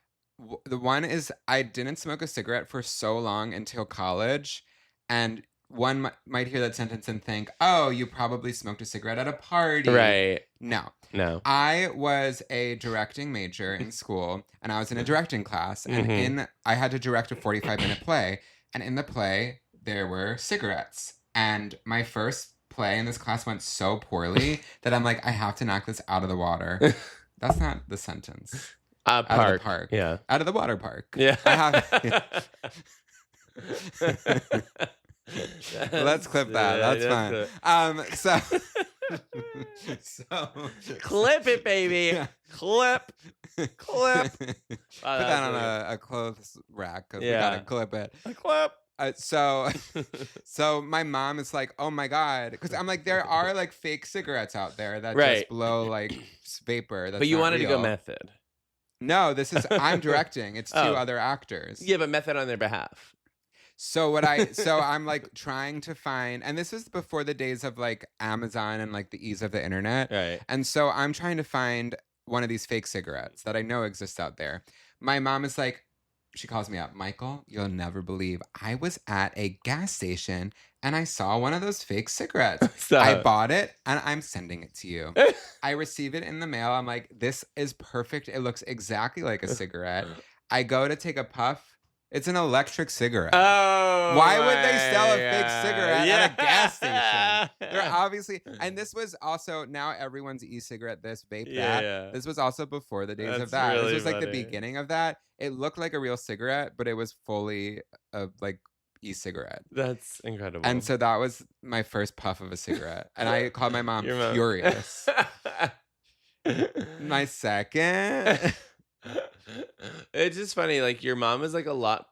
The one is I didn't smoke a cigarette for so long until college, and one might hear that sentence and think, oh, you probably smoked a cigarette at a party. Right. No. I was a directing major in school, and I was in a directing class, and I had to direct a 45-minute play, and in the play, there were cigarettes. And my first play in this class went so poorly that I'm like, I have to knock this out of the water. That's not the sentence. Out of the park. Yeah. Out of the water park. Yeah. Let's clip that. That's fine. So clip it, baby. Yeah. Clip. Put that on a clothes rack because we gotta clip it. A clip. So my mom is like, oh my God. Because I'm like, there are like fake cigarettes out there that just blow like vapor. That's but you wanted real. to go method. No, I'm directing. It's 2 other actors. Yeah, but method on their behalf. So I'm like trying to find, and this is before the days of like Amazon and like the ease of the internet. Right. And so I'm trying to find one of these fake cigarettes that I know exists out there. My mom is like, she calls me up, Michael, you'll never believe I was at a gas station and I saw one of those fake cigarettes. I bought it and I'm sending it to you. I receive it in the mail. I'm like, this is perfect. It looks exactly like a cigarette. I go to take a puff. It's an electric cigarette. Oh, why would they sell a fake cigarette at a gas station? They're obviously, and this was also, now everyone's e-cigarette this, vape that. Yeah. This was also before the days of that. Really this was like the beginning of that. It looked like a real cigarette, but it was fully like e-cigarette. That's incredible. And so that was my first puff of a cigarette. And I called my mom furious. My second... It's just funny, like your mom is like a lot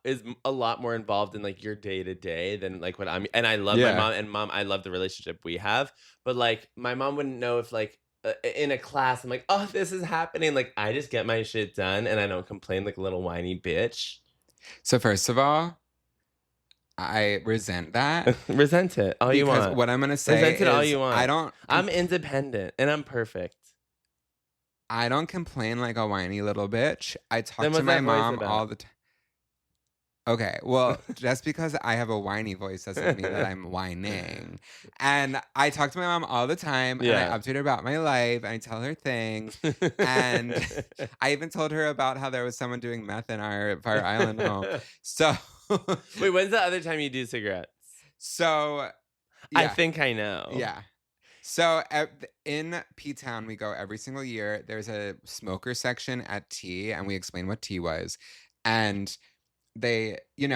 more involved in like your day to day than like what I'm, and I love my mom, and mom, I love the relationship we have, but like my mom wouldn't know if like in a class I'm like, oh, this is happening, like I just get my shit done and I don't complain like a little whiny bitch. So first of all, I resent that. Resent it all you want. What I'm gonna say resent it all you want. I'm independent and I'm perfect. I don't complain like a whiny little bitch. I talk to my mom all the time. Okay, well, just because I have a whiny voice doesn't mean that I'm whining. And I talk to my mom all the time, and I update her about my life, and I tell her things. And I even told her about how there was someone doing meth in our Fire Island home. So, wait, when's the other time you do cigarettes? So, I think I know. Yeah. So in P-Town, we go every single year. There's a smoker section at tea, and we explain what tea was. And they, we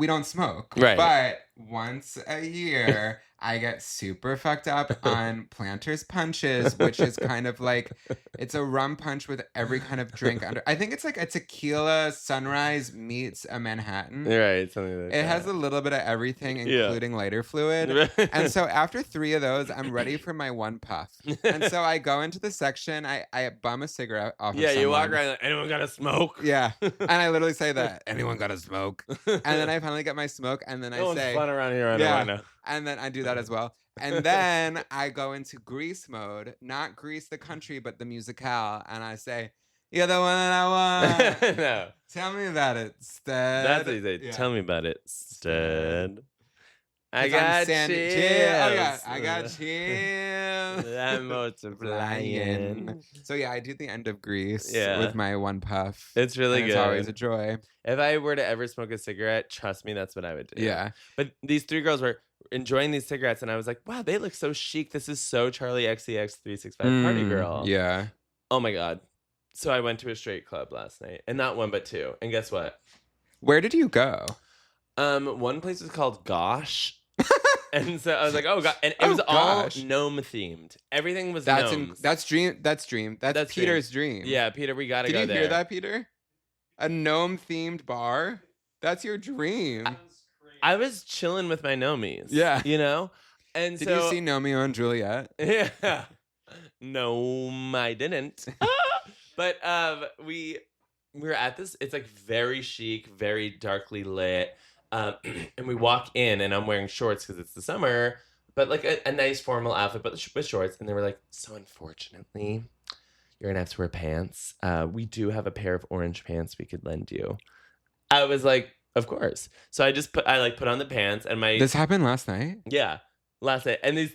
don't smoke. Right. But once a year, I get super fucked up on Planters Punches, which is kind of like, it's a rum punch with every kind of drink under. I think it's like a tequila sunrise meets a Manhattan. Right, something like that. It has a little bit of everything, including lighter fluid. And so after 3 of those, I'm ready for my 1 puff. And so I go into the section, I bum a cigarette off of someone. You walk around like, anyone got a smoke? Yeah. And I literally say that, anyone got a smoke? And then I finally get my smoke, and then I say... fun around here, I know. And then I do that as well. And then I go into Grease mode, not Grease the country, but the musicale. And I say, you're the one that I want. No. Tell me about it, stud. That's what you say. Yeah. Tell me about it, stud. I got chills. I got chills. I'm multiplying. So yeah, I do the end of Grease with my 1 puff. It's really good. It's always a joy. If I were to ever smoke a cigarette, trust me, that's what I would do. Yeah. But these 3 girls were enjoying these cigarettes, and I was like, wow, they look so chic. This is so Charlie XCX 365 Party Girl. Yeah. Oh my God. So I went to a straight club last night, and not 1 but 2. And guess what? Where did you go? One place was called Gosh. And so I was like, oh God. And it was all gnome themed. Everything was gnomes. That's Dream. That's Peter's dream. Yeah, Peter, we gotta go there. Did you hear that, Peter? A gnome themed bar? That's your dream. I was chilling with my gnomies. Yeah. And Did you see Romeo and Juliet? Yeah. No, I didn't. But we were at this, it's like very chic, very darkly lit. And we walk in, and I'm wearing shorts because it's the summer, but like a nice formal outfit, but with shorts. And they were like, so unfortunately, you're going to have to wear pants. We do have a pair of orange pants we could lend you. I was like, of course. So I put on the pants, and This happened last night? Yeah, last night. And the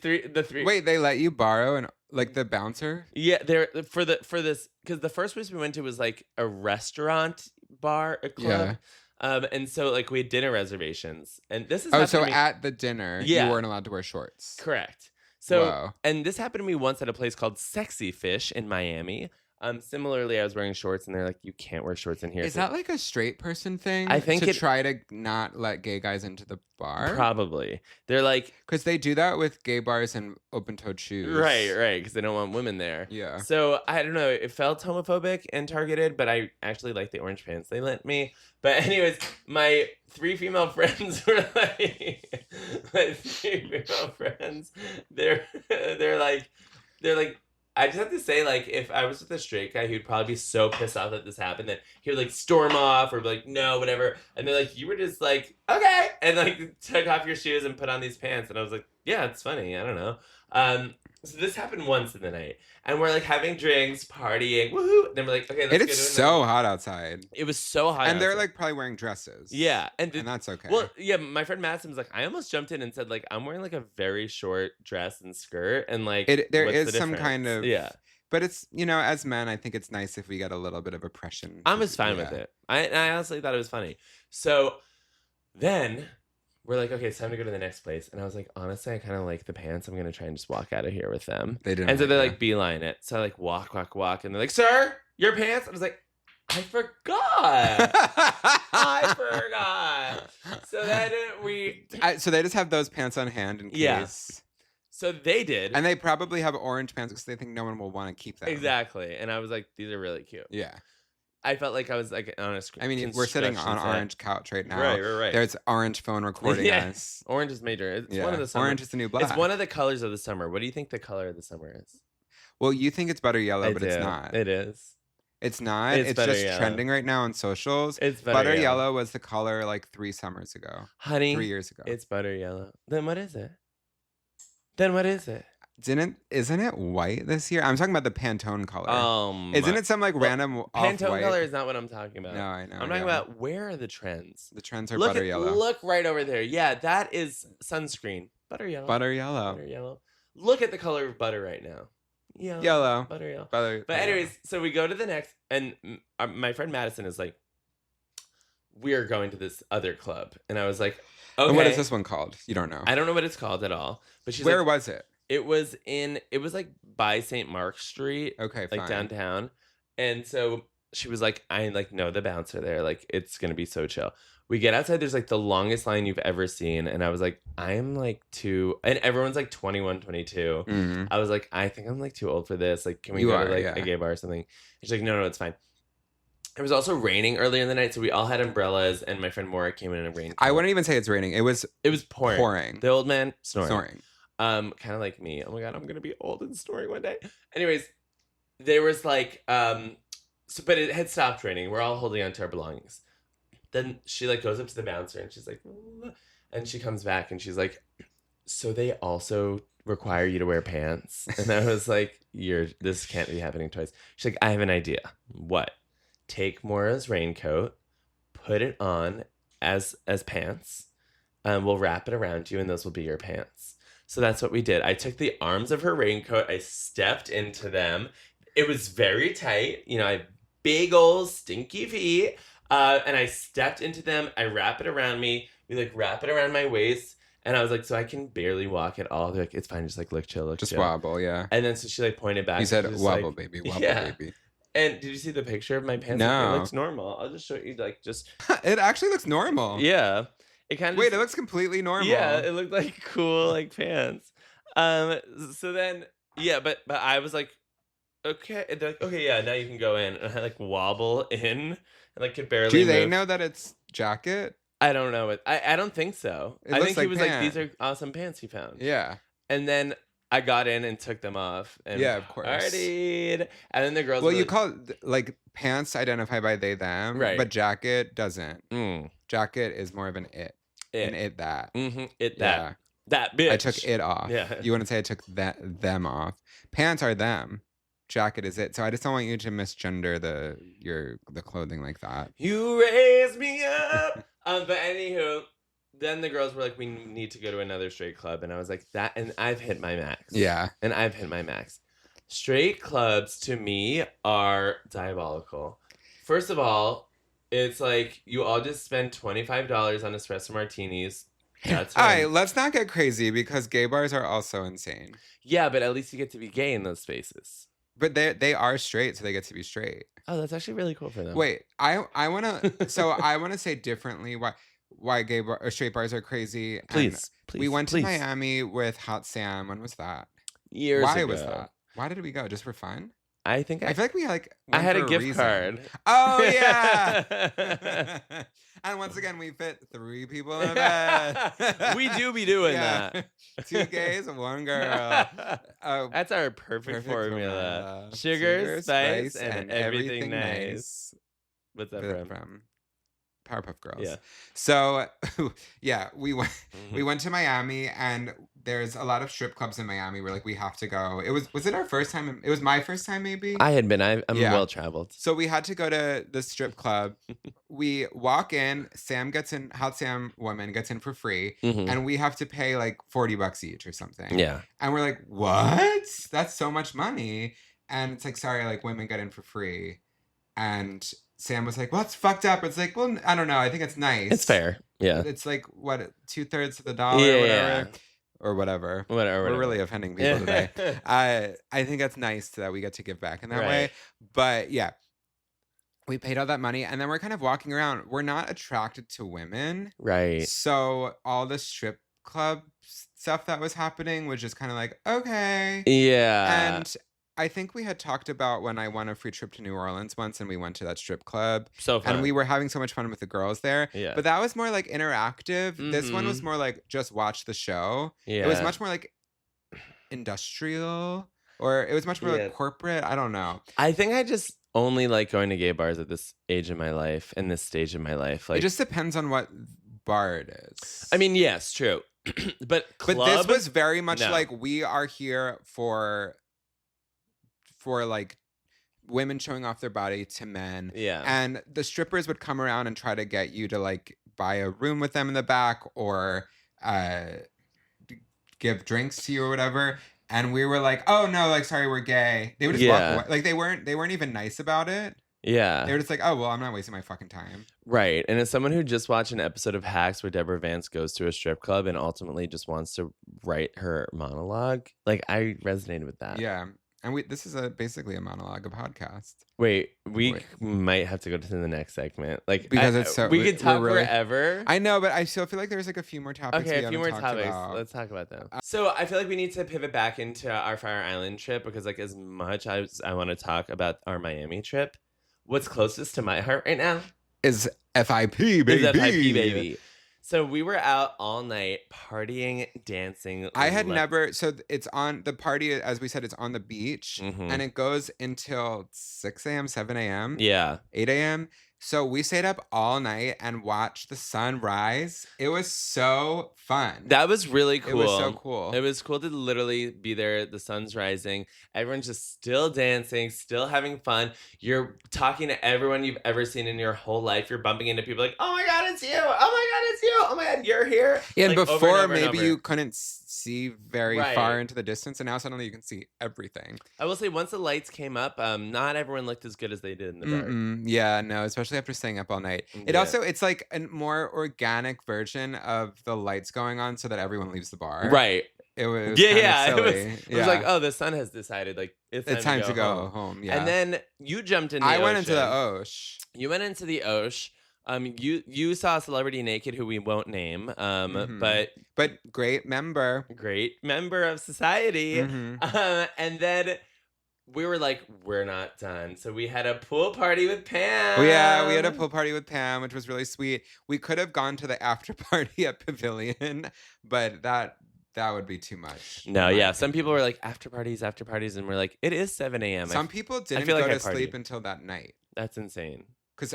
three. Wait, they let you borrow like the bouncer? Yeah, they're for this, because the first place we went to was like a restaurant bar, a club. Yeah. And so like we had dinner reservations, and this is so at the dinner you weren't allowed to wear shorts. Correct. So and this happened to me once at a place called Sexy Fish in Miami. Similarly, I was wearing shorts, and they're like, "You can't wear shorts in here." Is that like a straight person thing? I think try to not let gay guys into the bar. Probably, they're like, because they do that with gay bars and open-toed shoes. Right, because they don't want women there. Yeah. So I don't know. It felt homophobic and targeted, but I actually like the orange pants they lent me. But anyways, my 3 female friends were like, they're like. I just have to say, like, if I was with a straight guy, he'd probably be so pissed off that this happened that he would, like, storm off or be like, no, whatever. And they're like, you were just like, okay. And, like, took off your shoes and put on these pants. And I was like, yeah, it's funny. I don't know. So this happened once in the night. And we're, like, having drinks, partying, woohoo. And then we're like, okay, let's go to It's so hot outside. It was so hot And they're, like, probably wearing dresses. Yeah. And that's okay. Well, yeah, my friend Madison was like, I almost jumped in and said, like, I'm wearing, like, a very short dress and skirt. And, like, there is some kind of... Yeah. But it's, as men, I think it's nice if we get a little bit of oppression. I was fine with it. I honestly thought it was funny. So then... we're like, okay, it's time to go to the next place. And I was like, honestly, I kind of like the pants. I'm going to try and just walk out of here with them. They didn't. And so they're like, beeline it. So I like walk. And they're like, sir, your pants? I was like, I forgot. I forgot. So then so they just have those pants on hand in case. Yeah. So they did. And they probably have orange pants because they think no one will want to keep them. Exactly. And I was like, these are really cute. Yeah. I felt like I was like on a screen. I mean, we're sitting on orange couch right now. Right. There's orange phone recording us. Orange is major. It's one of the summer. Orange is the new black. It's one of the colors of the summer. What do you think the color of the summer is? Well, you think it's butter yellow, but it's not. It is. It's not. It's just yellow. Trending right now on socials. It's butter yellow was the color like 3 summers ago. Honey. 3 years ago. It's butter yellow. Then what is it? Isn't it white this year? I'm talking about the Pantone color. Isn't it some like random Pantone color is not what I'm talking about. No, I know. I'm talking about where are the trends? The trends are butter yellow. Look right over there. Yeah, that is sunscreen. Butter yellow. Butter yellow. Look at the color of butter right now. Yellow. Butter yellow. But anyways, so we go to the next, and my friend Madison is like, we're going to this other club. And I was like, okay. And what is this one called? You don't know. I don't know what it's called at all. But she's Where was it? It was like by St. Mark Street. Okay, like fine. Downtown. And so she was like, I like know the bouncer there. Like, it's going to be so chill. We get outside. There's like the longest line you've ever seen. And I was like, I'm like too, and everyone's like 21, 22. Mm-hmm. I was like, I think I'm like too old for this. Like, can we go to like a gay bar or something? She's like, no, it's fine. It was also raining earlier in the night, so we all had umbrellas, and my friend Maura came in a raincoat. I wouldn't even say it's raining. It was pouring. The old man snoring. Kind of like me. Oh my god, I'm gonna be old and snoring one day. Anyways, there was like but it had stopped raining. We're all holding on to our belongings. Then she like goes up to the bouncer and she's like, and she comes back and she's like, so they also require you to wear pants? And I was like, this can't be happening twice. She's like, I have an idea. What? Take Maura's raincoat, put it on as pants, we'll wrap it around you, and those will be your pants. So that's what we did. I took the arms of her raincoat, I stepped into them. It was very tight. I have big old stinky feet. And I stepped into them. I wrap it around me. We like wrap it around my waist. And I was like, so I can barely walk at all. They're like, it's fine. Just like look chill, Just wobble, yeah. And then so she like pointed back. You said wobble, like, baby, wobble, baby. And did you see the picture of my pants? No. It looks normal. I'll just show you, like, just... It actually looks normal. Yeah. It kind of... Wait, it looks completely normal. Yeah, it looked like cool, like, pants. So then, yeah, but I was like, okay. And they're like, okay, yeah, now you can go in. And I, like, wobble in and, like, could barely Do they move. know that it's jacket? I don't know. I don't think so. I think he was like, these are awesome pants he found. Yeah. And then... I got in and took them off. And yeah, of course. Partied. And then the girls. Well, you call like pants identify by they them, right? But jacket doesn't. Jacket is more of an it. An it that. Mm-hmm. It that. Yeah. That bitch. I took it off. Yeah. You want to say I took them off? Pants are them. Jacket is it. So I just don't want you to misgender the clothing like that. You raise me up. But anywho. Then the girls were like, we need to go to another straight club. And I was like, that, and I've hit my max. Yeah. And I've hit my max. Straight clubs, to me, are diabolical. First of all, it's like, you all just spend $25 on espresso martinis. That's all right, let's not get crazy, because gay bars are also insane. Yeah, but at least you get to be gay in those spaces. But they are straight, so they get to be straight. Oh, that's actually really cool for them. Wait, I want to say differently why gay or straight bars are crazy. Please. We went to Miami with Hot Sam. When was that? Years ago. Why was that? Why did we go? Just for fun? I feel like we I had a gift card. Oh yeah. And once again, we fit 3 people in a bed. We do be doing that. 2 gays and 1 girl. That's our perfect formula. Sugar, spice, and everything nice. What's that from? Powerpuff Girls. Yeah. So, yeah, we went to Miami, and there's a lot of strip clubs in Miami where, like, we have to go. Was it our first time? It was my first time, maybe? I had been. I'm well-traveled. So we had to go to the strip club. We walk in. Hot Sam woman gets in for free. Mm-hmm. And we have to pay, like, $40 each or something. Yeah. And we're like, what? That's so much money. And it's like, sorry, like, women get in for free. And Sam was like, well, it's fucked up. It's like, well, I don't know. I think it's nice. It's fair. Yeah. It's like, what, 2/3 of the dollar or whatever? Or whatever. We're really offending people today. I think it's nice that we get to give back in that way. But yeah, we paid all that money, and then we're kind of walking around. We're not attracted to women. Right. So all the strip club stuff that was happening was just kind of like, okay. Yeah. And I think we had talked about when I won a free trip to New Orleans once, and we went to that strip club. So fun. And we were having so much fun with the girls there. Yeah. But that was more like interactive. Mm-hmm. This one was more like just watch the show. Yeah. It was much more like industrial, or it was much more like corporate. I don't know. I think I just only like going to gay bars at this age in my life and this stage in my life. Like, it just depends on what bar it is. I mean, yes, true. But this was very much like, we are here for like women showing off their body to men. Yeah. And the strippers would come around and try to get you to like buy a room with them in the back, or give drinks to you or whatever. And we were like, oh no, like, sorry, we're gay. They would just walk away. Like, they weren't even nice about it. Yeah. They were just like, oh, well, I'm not wasting my fucking time. Right. And as someone who just watched an episode of Hacks where Deborah Vance goes to a strip club and ultimately just wants to write her monologue, like, I resonated with that. Yeah. And this is basically a monologue, a podcast. Wait, we might have to go to the next segment, like, because we could talk forever. I know, but I still feel like there's like a few more topics. Okay, a few more topics. Let's talk about them. So I feel like we need to pivot back into our Fire Island trip, because like, as much as I want to talk about our Miami trip, what's closest to my heart right now is FIP, baby. So we were out all night partying, dancing. I had never. So it's on the party, as we said, it's on the beach, and it goes until 6 a.m., 7 a.m. Yeah, 8 a.m. So we stayed up all night and watched the sun rise. It was so fun. That was really cool. It was so cool. It was cool to literally be there. The sun's rising. Everyone's just still dancing, still having fun. You're talking to everyone you've ever seen in your whole life. You're bumping into people like, oh my God, it's you. Oh my God, it's you. Oh my God, you're here. Yeah, and like, before maybe you couldn't see very far into the distance, and now suddenly you can see everything. I will say, once the lights came up, not everyone looked as good as they did in the dark. Yeah, no, especially after staying up all night. It's like a more organic version of the lights going on so that everyone leaves the bar. Right. It was silly. It was like, oh, the sun has decided, like, it's time to go home. Yeah. And then you jumped in the ocean. I went into the Osh. You went into the Osh. You saw a celebrity naked who we won't name, but great member of society. And then we were like, we're not done. So we had a pool party with Pam. We had a pool party with Pam, which was really sweet. We could have gone to the after party at Pavilion, but that would be too much. No, yeah. Some people were like, after parties, and we're like, it is 7 a.m. Some people didn't go to sleep until that night. That's insane. Because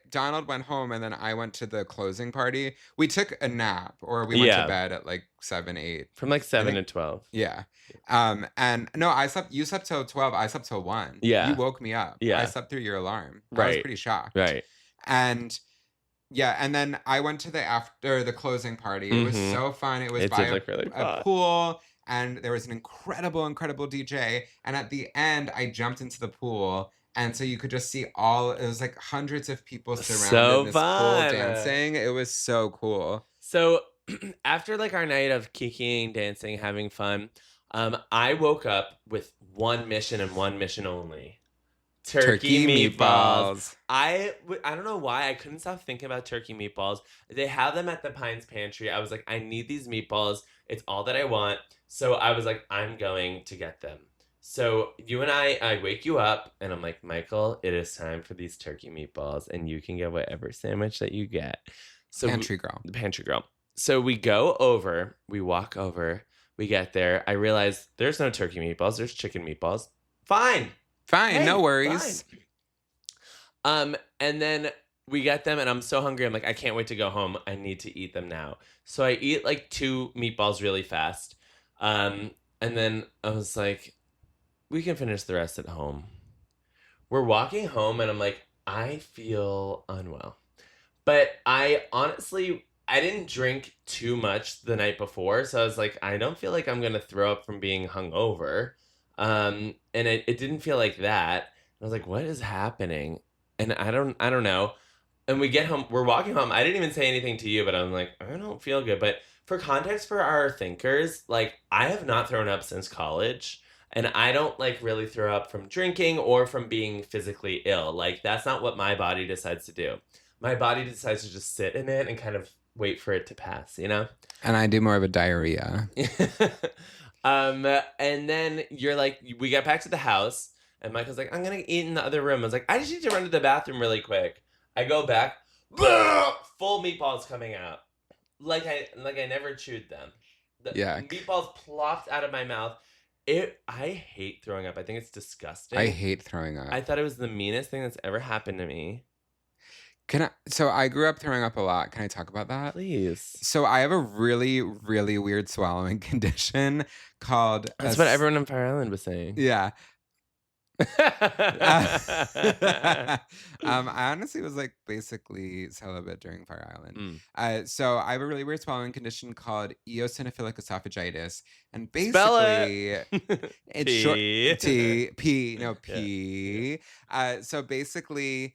Donald went home, and then I went to the closing party. We took a nap, or we went to bed at like 7, 8. From like 7 to 12. Yeah. And no, you slept till 12. I slept till 1. Yeah. You woke me up. Yeah. I slept through your alarm. Right. I was pretty shocked. Right. And yeah, and then I went to the closing party. It was so fun. It was by a pool, and there was an incredible DJ. And at the end, I jumped into the pool. And so you could just see it was like hundreds of people surrounded this pool dancing. It was so cool. So after like our night of kikiing, dancing, having fun, I woke up with one mission and one mission only. Turkey meatballs. I don't know why I couldn't stop thinking about turkey meatballs. They have them at the Pines Pantry. I was like, I need these meatballs. It's all that I want. So I was like, I'm going to get them. So you and I wake you up and I'm like, Michael, it is time for these turkey meatballs and you can get whatever sandwich that you get. So Pantry girl. The pantry girl. So we walk over, we get there. I realize there's no turkey meatballs. There's chicken meatballs. Fine, hey, no worries. Fine. And then we get them and I'm so hungry. I'm like, I can't wait to go home. I need to eat them now. So I eat like 2 meatballs really fast. And then I was like, we can finish the rest at home. We're walking home and I'm like, I feel unwell. But I didn't drink too much the night before. So I was like, I don't feel like I'm going to throw up from being hungover. And it didn't feel like that. I was like, what is happening? And I don't know. And we get home, we're walking home. I didn't even say anything to you, but I'm like, I don't feel good. But for context for our thinkers, like I have not thrown up since college. And I don't like really throw up from drinking or from being physically ill. Like that's not what my body decides to do. My body decides to just sit in it and kind of wait for it to pass, you know? And I do more of a diarrhea. And then you're like, we get back to the house and Michael's like, I'm going to eat in the other room. I was like, I just need to run to the bathroom really quick. I go back, full meatballs coming out. Like I never chewed them. The meatballs plopped out of my mouth. I hate throwing up. I think it's disgusting. I hate throwing up. I thought it was the meanest thing that's ever happened to me. So I grew up throwing up a lot. Can I talk about that? Please. So I have a really, really weird swallowing condition called... That's what everyone on Fire Island was saying. Yeah. I honestly was like basically celibate during Fire Island. So I have a really weird swallowing condition called eosinophilic esophagitis, and basically it's short P. So basically,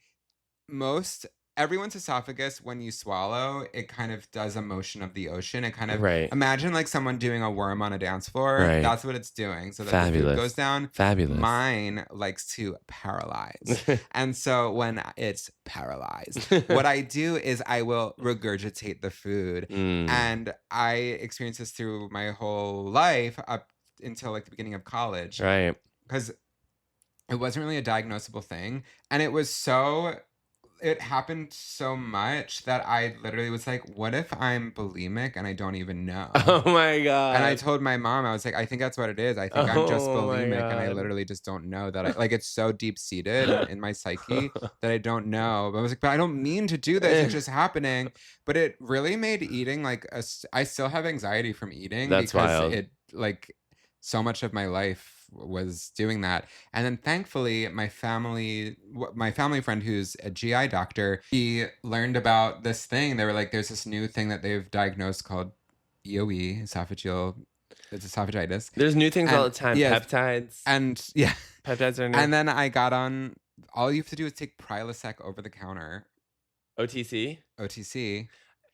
everyone's esophagus, when you swallow, it kind of does a motion of the ocean. It kind of imagine like someone doing a worm on a dance floor. Right. That's what it's doing. So that the food goes down. Fabulous. Mine likes to paralyze. And so when it's paralyzed, what I do is I will regurgitate the food. And I experienced this through my whole life up until like the beginning of college. Right. Because it wasn't really a diagnosable thing. And it happened so much that I literally was like, what if I'm bulimic and I don't even know? Oh my God. And I told my mom, I was like, I think that's what it is. I think I'm just bulimic and I literally just don't know that. It's so deep seated in my psyche that I don't know. But I was like, but I don't mean to do this. It's just happening. But it really made eating I still have anxiety from eating. That's because wild. So much of my life was doing that. And then thankfully my family friend who's a GI doctor, he learned about this thing. They were like, there's this new thing that they've diagnosed called EOE, esophagitis. There's new things all the time. Peptides. And peptides are new. And then I got on, all you have to do is take Prilosec over the counter. OTC.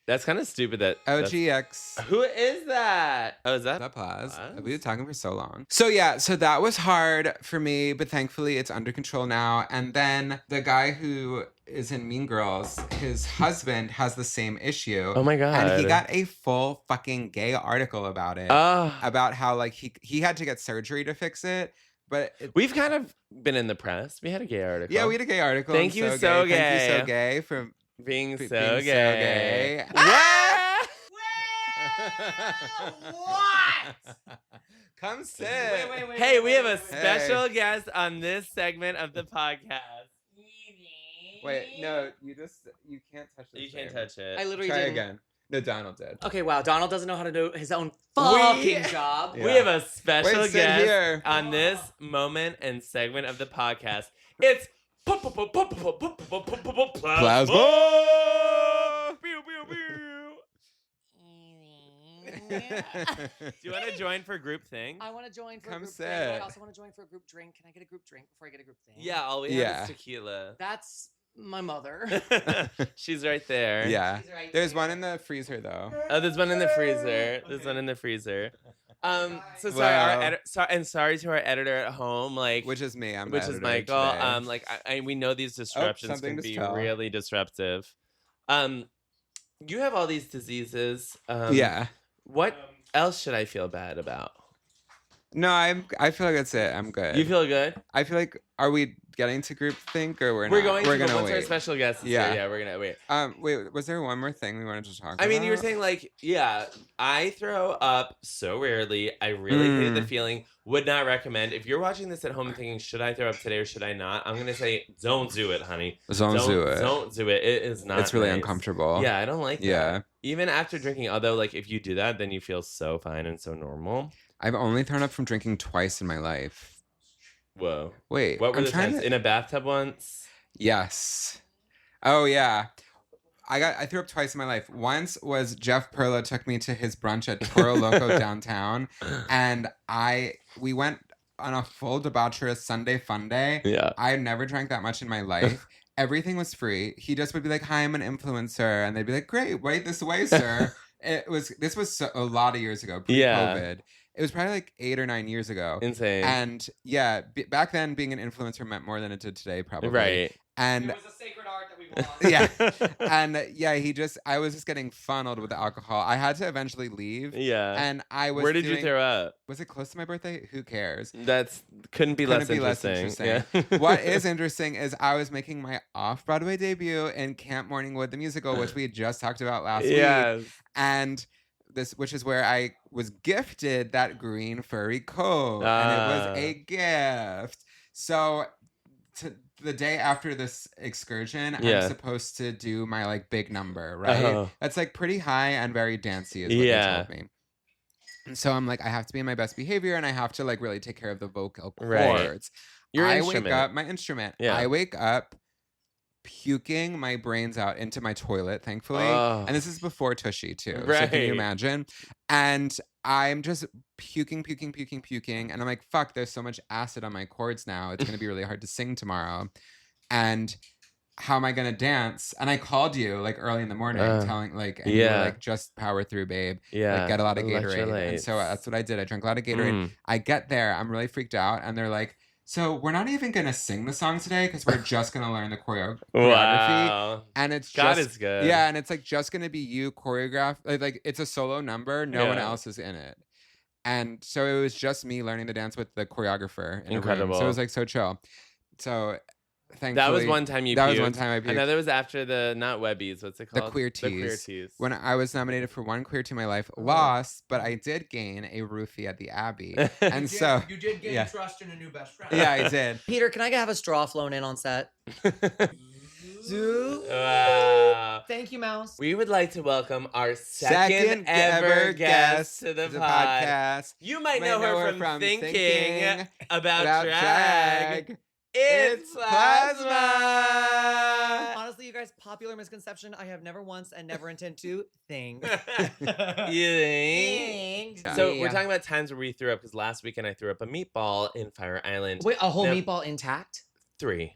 That's kind of stupid. OGX. Who is that? Oh, is that Plaz? We've been talking for so long. So that was hard for me, but thankfully it's under control now. And then the guy who is in Mean Girls, his husband has the same issue. Oh my God. And he got a full fucking gay article about it. About how like he had to get surgery to fix it. But we've kind of been in the press. We had a gay article. Yeah, we had a gay article. Thank you, so gay. Thank you, so gay, for being so gay. What? Come sit. Wait. Hey, we have a special guest on this segment of the podcast. Wait, no, you can't touch this. You can't touch it. I literally Try didn't. Again. No, Donald did. Okay, wow. Donald doesn't know how to do his own fucking job. We have a special guest on this moment and segment of the podcast. It's Plasma. Do you want to join for group thing? I want to join for Come a group sit. thing. I also want to join for a group drink. Can I get a group drink before I get a group thing? Yeah, all we have is tequila. That's my mother. She's right there. Yeah. She's right There's there. one in the freezer though. Oh, there's one in the freezer. There's one in the freezer. So sorry, sorry to our editor at home, like which is me. Which is Michael. Today. We know these disruptions can be really disruptive. You have all these diseases. Yeah. What else should I feel bad about? No, I feel like that's it. I'm good. You feel good? I feel like, are we getting to groupthink or we're not? We're gonna wait. Once our special guest is here, we're gonna wait. Wait, was there one more thing we wanted to talk about? I mean, you were saying I throw up so rarely. I really hated the feeling. Would not recommend. If you're watching this at home and thinking, should I throw up today or should I not? I'm gonna say, don't do it, honey. Don't do it. Don't do it. It is not. It's really uncomfortable. Yeah, I don't like that. Even after drinking, although if you do that, then you feel so fine and so normal. I've only thrown up from drinking twice in my life. Whoa. Wait. What were the times? In a bathtub once? Yes. Oh, yeah. I threw up twice in my life. Once was Jeff Perla took me to his brunch at Toro Loco downtown. And we went on a full debaucherous Sunday fun day. Yeah. I had never drank that much in my life. Everything was free. He just would be like, hi, I'm an influencer. And they'd be like, great, wait this way, sir. This was a lot of years ago, pre-COVID. Yeah. It was probably 8 or 9 years ago. Insane. And yeah, back then being an influencer meant more than it did today, probably. Right. And it was a sacred art that we lost. Yeah. And yeah, I was just getting funneled with the alcohol. I had to eventually leave. Yeah. And I was Where did you throw up? Was it close to my birthday? Who cares? Couldn't be less interesting. Yeah. What is interesting is I was making my off-Broadway debut in Camp Morningwood, the musical, which we had just talked about last week. And which is where I was gifted that green furry coat. And it was a gift. So the day after this excursion, I'm supposed to do my big number, right? That's pretty high and very dancey is what they told me. And so I'm I have to be in my best behavior and I have to really take care of the vocal cords. Right. My instrument. Yeah. I wake up puking my brains out into my toilet, thankfully. And this is before Tushy, too. Right. So can you imagine? And I'm just puking. And I'm like, fuck, there's so much acid on my cords now. It's going to be really hard to sing tomorrow. And how am I going to dance? And I called you early in the morning telling and you were just power through, babe. Yeah. Get a lot of Gatorade. And so that's what I did. I drank a lot of Gatorade. I get there. I'm really freaked out. And they're like, so we're not even going to sing the song today because we're just going to learn the choreography. Wow. And it's God is good. Yeah, and it's just going to be you choreograph. It's a solo number. No one else is in it. And so it was just me learning the dance with the choreographer. Incredible. So it was so chill. So thankfully. That was one time you puked. That was one time I puked. Another was after the, not Webbies, what's it called? The Queer Tees. The Queer Tees. When I was nominated for one Queer Tea in my life, lost, but I did gain a roofie at the Abbey. And you did gain trust in a new best friend. Yeah, I did. Peter, can I have a straw flown in on set? Wow. Thank you, Mouse. We would like to welcome our second ever guest to the podcast. You might know her from thinking about drag. It's Plasma! Honestly, you guys, popular misconception. I have never once and never intend to think. You think? So we're talking about times where we threw up, because last weekend I threw up a meatball in Fire Island. Wait, a whole meatball intact? 3.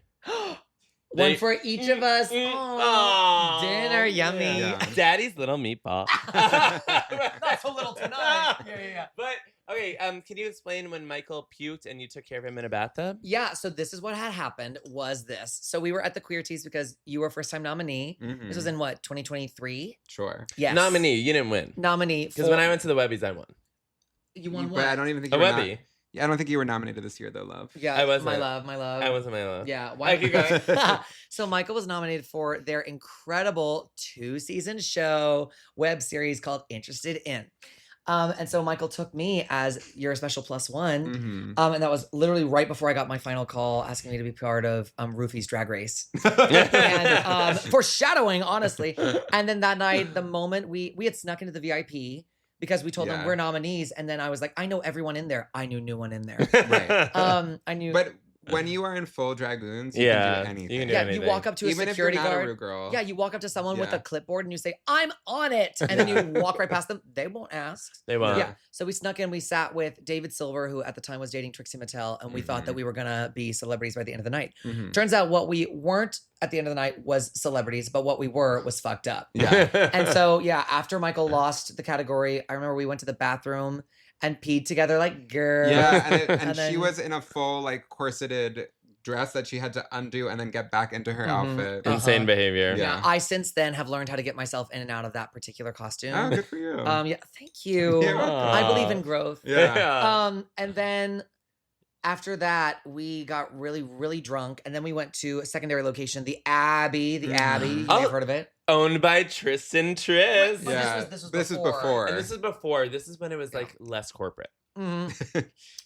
One for each of us. Oh, dinner, yummy. Yeah. Daddy's little meatball. That's a little tonight. Yeah. But okay, can you explain when Michael puked and you took care of him in a bathtub? Yeah, so this is what had happened was this. So we were at the Queer Tees because you were first time nominee. Mm-hmm. This was in 2023? Sure. Yes. Nominee, you didn't win. Nominee. Because when I went to the Webbies, I won. You won what? But I don't even think you were Webbie. Yeah, I don't think you were nominated this year, though, love. Yeah, I wasn't. My love. I wasn't my love. Yeah. Why? Keep going. So Michael was nominated for their incredible 2-season show web series called Interested In. And so Michael took me as your special +1. Mm-hmm. And that was literally right before I got my final call asking me to be part of Rufy's Drag Race. And foreshadowing, honestly. And then that night, the moment we had snuck into the VIP, because we told them we're nominees, and then I was like, I know everyone in there. I knew no one in there. Right. I knew. But when you are in full dragoons, you can do anything. You can do anything. You walk up to a security guard. Even if you're not a rude girl. Yeah, you walk up to someone with a clipboard and you say, I'm on it. And then you walk right past them. They won't ask. They won't. Yeah. So we snuck in. We sat with David Silver, who at the time was dating Trixie Mattel. And we thought that we were going to be celebrities by the end of the night. Mm-hmm. Turns out what we weren't at the end of the night was celebrities, but what we were was fucked up. Yeah. And so, after Michael lost the category, I remember we went to the bathroom and peed together like girl. Yeah, and she was in a full like corseted dress that she had to undo and then get back into her outfit. Insane behavior. Yeah. I since then have learned how to get myself in and out of that particular costume. Oh, good for you. Yeah, thank you. I believe in growth. Yeah. And then after that, we got really, really drunk, and then we went to a secondary location, the Abbey. The Abbey, you may have heard of it. Owned by Tristan Triss. Yeah, this was before. And this is before. This is when it was like less corporate. Mm-hmm.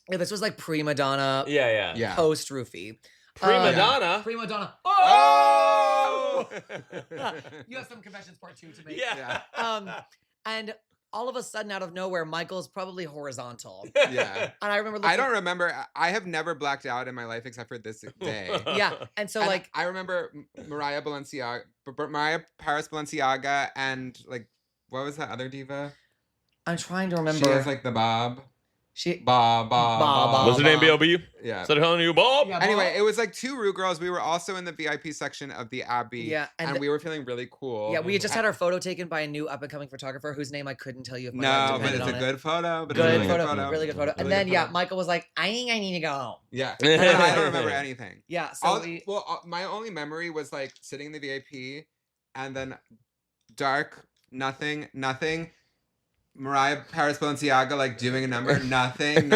Yeah, this was like Prima Donna. Yeah. Post roofie. Prima Donna. Prima Donna. Oh! You have some confessions part 2 to make. Yeah. And all of a sudden, out of nowhere, Michael's probably horizontal. Yeah. And I remember. I don't remember. I have never blacked out in my life except for this day. Yeah. And so, like, I remember Mariah Paris Balenciaga, and like, what was that other diva? I'm trying to remember. She has like the bob. Bob. What's her name, B.O.B.? Yeah. Is that telling you, Bob? Yeah, anyway, it was like 2 Rue girls. We were also in the VIP section of the Abbey. Yeah. And we were feeling really cool. Yeah, we had just had our photo taken by a new up-and-coming photographer whose name I couldn't tell you if my No, life but depended it's a on good photo. But Good it's a photo. Really good photo. And then, Michael was like, I think I need to go home. Yeah. I don't remember anything. Yeah, so my only memory was like sitting in the VIP and then dark, nothing. Mariah Paris Balenciaga like doing a number, nothing.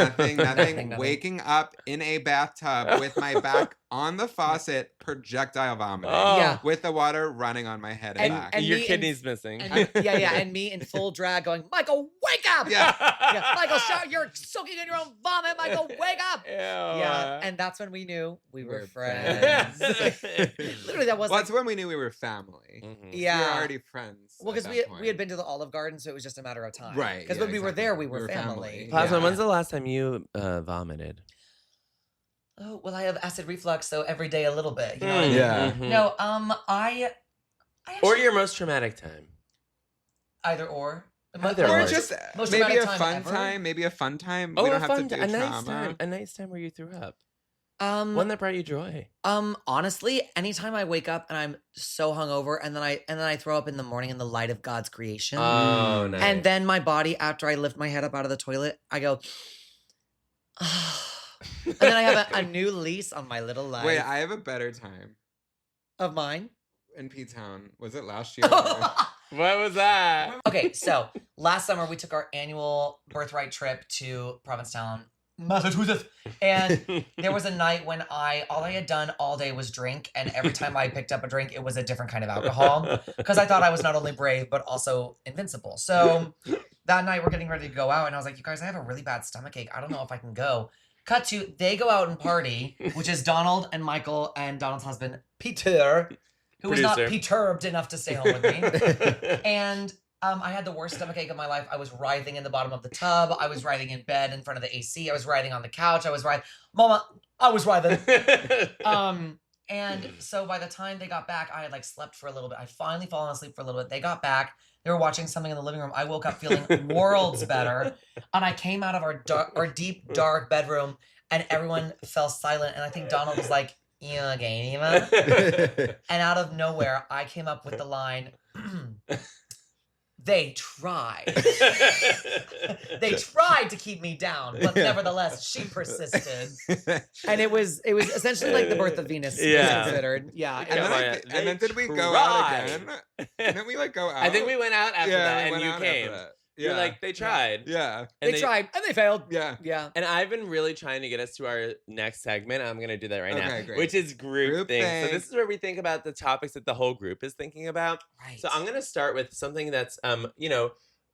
Waking up in a bathtub with my back on the faucet, projectile vomiting, with the water running on my head and back. And your kidney's missing. And me in full drag going, Michael, wake up! Yeah. Michael, you're soaking in your own vomit. Michael, wake up! Ew. Yeah, and that's when we knew we were friends. Literally, that was. Well, that's when we knew we were family. Mm-hmm. Yeah, we were already friends. Well, because we had been to the Olive Garden, so it was just a matter of time. Right. Because when we were there, we were family. Plasma, when's the last time you vomited? Oh, well, I have acid reflux, so every day a little bit. You know what I mean? Yeah. Mm-hmm. No, I actually, or your most traumatic time. Either or. Or just maybe a fun time. Maybe a fun time. Oh, we don't have to do a nice time. A nice time where you threw up. One that brought you joy. Honestly, anytime I wake up and I'm so hungover, and then I throw up in the morning in the light of God's creation. Oh, nice. And then my body, after I lift my head up out of the toilet, I go. And then I have a new lease on my little life. Wait, I have a better time. Of mine? In P-Town. Was it last year? What was that? Okay, so last summer we took our annual birthright trip to Provincetown, Massachusetts. And there was a night when all I had done all day was drink. And every time I picked up a drink, it was a different kind of alcohol. Because I thought I was not only brave, but also invincible. So that night we're getting ready to go out. And I was like, you guys, I have a really bad stomachache. I don't know if I can go. Cut to, they go out and party, which is Donald and Michael and Donald's husband, Peter, who was not perturbed enough to stay home with me. And I had the worst stomachache of my life. I was writhing in the bottom of the tub. I was writhing in bed in front of the AC. I was writhing on the couch. I was writhing. Mama, I was writhing. And so by the time they got back, I had like slept for a little bit. I'd finally fallen asleep for a little bit. They got back. They were watching something in the living room. I woke up feeling worlds better. And I came out of our deep, dark bedroom and everyone fell silent. And I think Donald was like, you okay, Eva? And out of nowhere, I came up with the line, they tried. They tried to keep me down, but nevertheless, she persisted. And it was essentially like the birth of Venus. Yeah. Considered. Yeah. And then did we go out again? Didn't we like go out? I think we went out after that, and you came. You're Yeah. like, they tried. Yeah. They tried, and they failed. Yeah. Yeah. And I've been really trying to get us to our next segment. I'm going to do that right now, great. which is group things. So this is where we think about the topics that the whole group is thinking about. Right. So I'm going to start with something that's,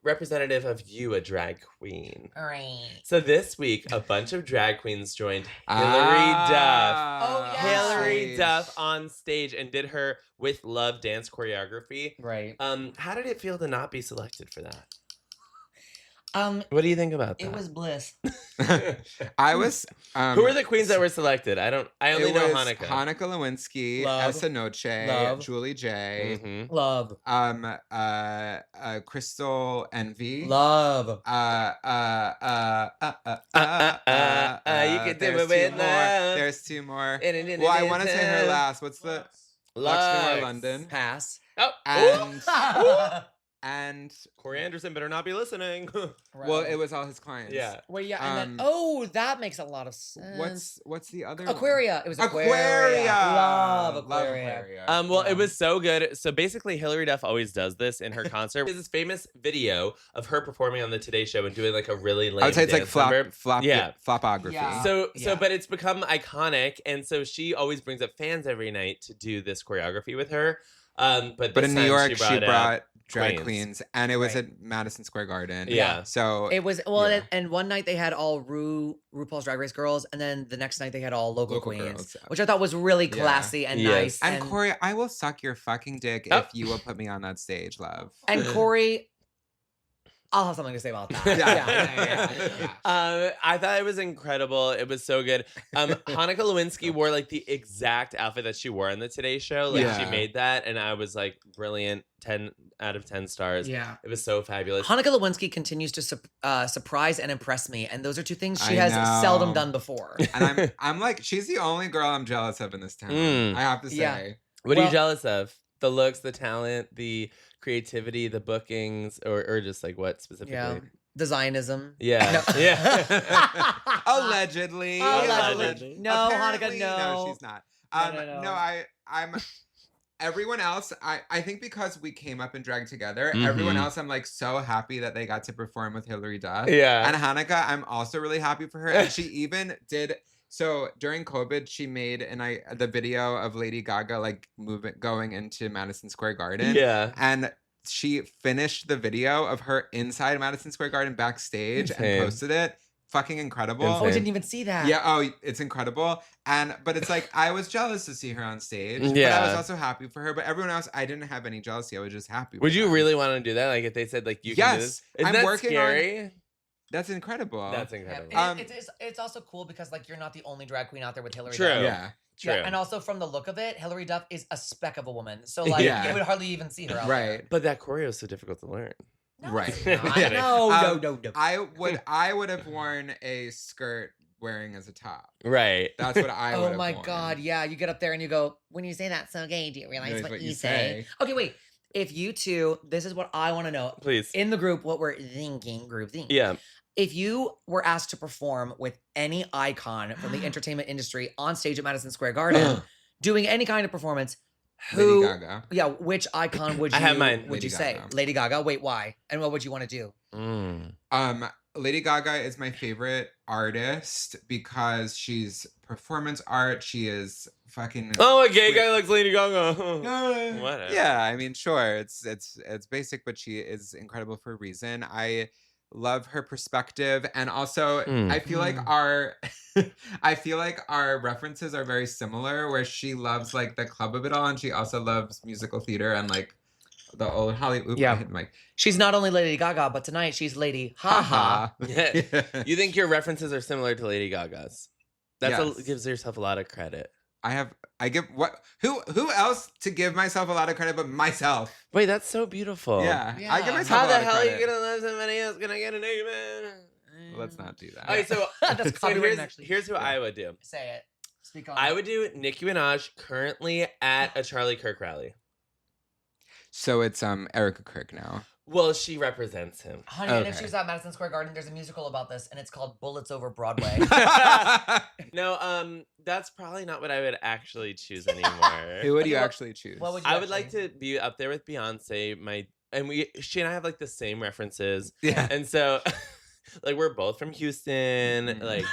representative of you, a drag queen. All right. So this week, a bunch of drag queens joined Hilary Duff. Oh, yeah. Hilary Duff on stage and did her With Love dance choreography. Right. How did it feel to not be selected for that? What do you think about that? It was bliss. I was. Who were the queens that were selected? I only know Hanukkah. Hanukkah Lewinsky, Love. Essa Noche, Love. Julie J, Mm-hmm. Love. Crystal Envy, Love. You can do it with love. There's 2 more. Well, I want to say her last. What's the Luxmore London? Pass. Oh. And And Corey Anderson better not be listening. Well, it was all his clients. Yeah. Well, yeah, and then that makes a lot of sense. What's the other Aquaria? one? It was Aquaria. Love Aquaria. Well, it was so good. So basically, Hilary Duff always does this in her concert. There's this famous video of her performing on the Today Show and doing like a really lame I would say it's like flopography. Yeah. So, but it's become iconic, and so she always brings up fans every night to do this choreography with her. But in New York, she brought drag queens, and it was at Madison Square Garden. Yeah. So it was and one night they had all RuPaul's Drag Race girls, and then the next night they had all local queens, girls, which I thought was really classy and nice. And Corey, I will suck your fucking dick if you will put me on that stage, love. And Corey, I'll have something to say about that. I thought it was incredible. It was so good. Hanukkah Lewinsky wore like the exact outfit that she wore on the Today Show. Like she made that, and I was like, brilliant. 10 out of 10 stars. Yeah, it was so fabulous. Hanukkah Lewinsky continues to surprise and impress me, and those are two things she has seldom done before. And I'm like, she's the only girl I'm jealous of in this town. I have to say. Yeah. What are you jealous of? The looks, the talent, the creativity, the bookings, or just like what specifically? Yeah. The Zionism. Yeah. No. Yeah. Allegedly. No, Hanukkah, no. No, she's not. No, I'm everyone else, I think because we came up in drag together, everyone else, I'm like so happy that they got to perform with Hilary Duff. Yeah. And Hanukkah, I'm also really happy for her. And she even did. So during COVID, she made the video of Lady Gaga like going into Madison Square Garden. Yeah. And she finished the video of her inside Madison Square Garden backstage and posted it. Fucking incredible. Oh, I didn't even see that. Yeah, it's incredible. But it's like I was jealous to see her on stage. Yeah. But I was also happy for her. But everyone else, I didn't have any jealousy. I was just happy. Would you really want to do that? Like if they said like you can do this? Isn't that working scary? That's incredible. That's incredible. It's also cool because like you're not the only drag queen out there with Hilary True. Duff. Yeah. True. Yeah, and also from the look of it, Hilary Duff is a speck of a woman. So like you would hardly even see her out there. But that choreo is so difficult to learn. No, right. No. I would have worn a skirt wearing as a top. Right. That's what I would have worn. Oh my God. Yeah. You get up there and you go, when you say that so gay, do you realize what you say? Okay, wait. If you two, this is what I want to know. Please. In the group, what we're thinking. Yeah. If you were asked to perform with any icon from the entertainment industry on stage at Madison Square Garden, doing any kind of performance, Lady Gaga. Yeah, which icon would you? I have mine. Would you say Lady Gaga? Wait, why? And what would you want to do? Lady Gaga is my favorite artist because she's performance art. She is fucking. Oh, a gay guy likes Lady Gaga. Whatever. Yeah, I mean, sure, it's basic, but she is incredible for a reason. I love her perspective, and also I feel like our references are very similar, where she loves like the club of it all, and she also loves musical theater and like the old Hollywood. Yeah, she's not only Lady Gaga, but tonight she's Lady Ha. You think your references are similar to Lady Gaga's? Gives yourself a lot of credit. I give who else to give myself a lot of credit but myself? Wait, that's so beautiful. Yeah. I give myself a lot of credit. How the hell are you gonna let somebody else gonna get a name? Let's not do that. Okay, so here's who I would do. Say it. Speak on. I would do Nicki Minaj currently at a Charlie Kirk rally. So it's Erica Kirk now. Well, she represents him. Honey, and if she was at Madison Square Garden, there's a musical about this, and it's called Bullets Over Broadway. No, that's probably not what I would actually choose anymore. Who would you actually choose? What would you I would like to be up there with Beyonce. She and I have like the same references. Yeah. And so, like, we're both from Houston. Like,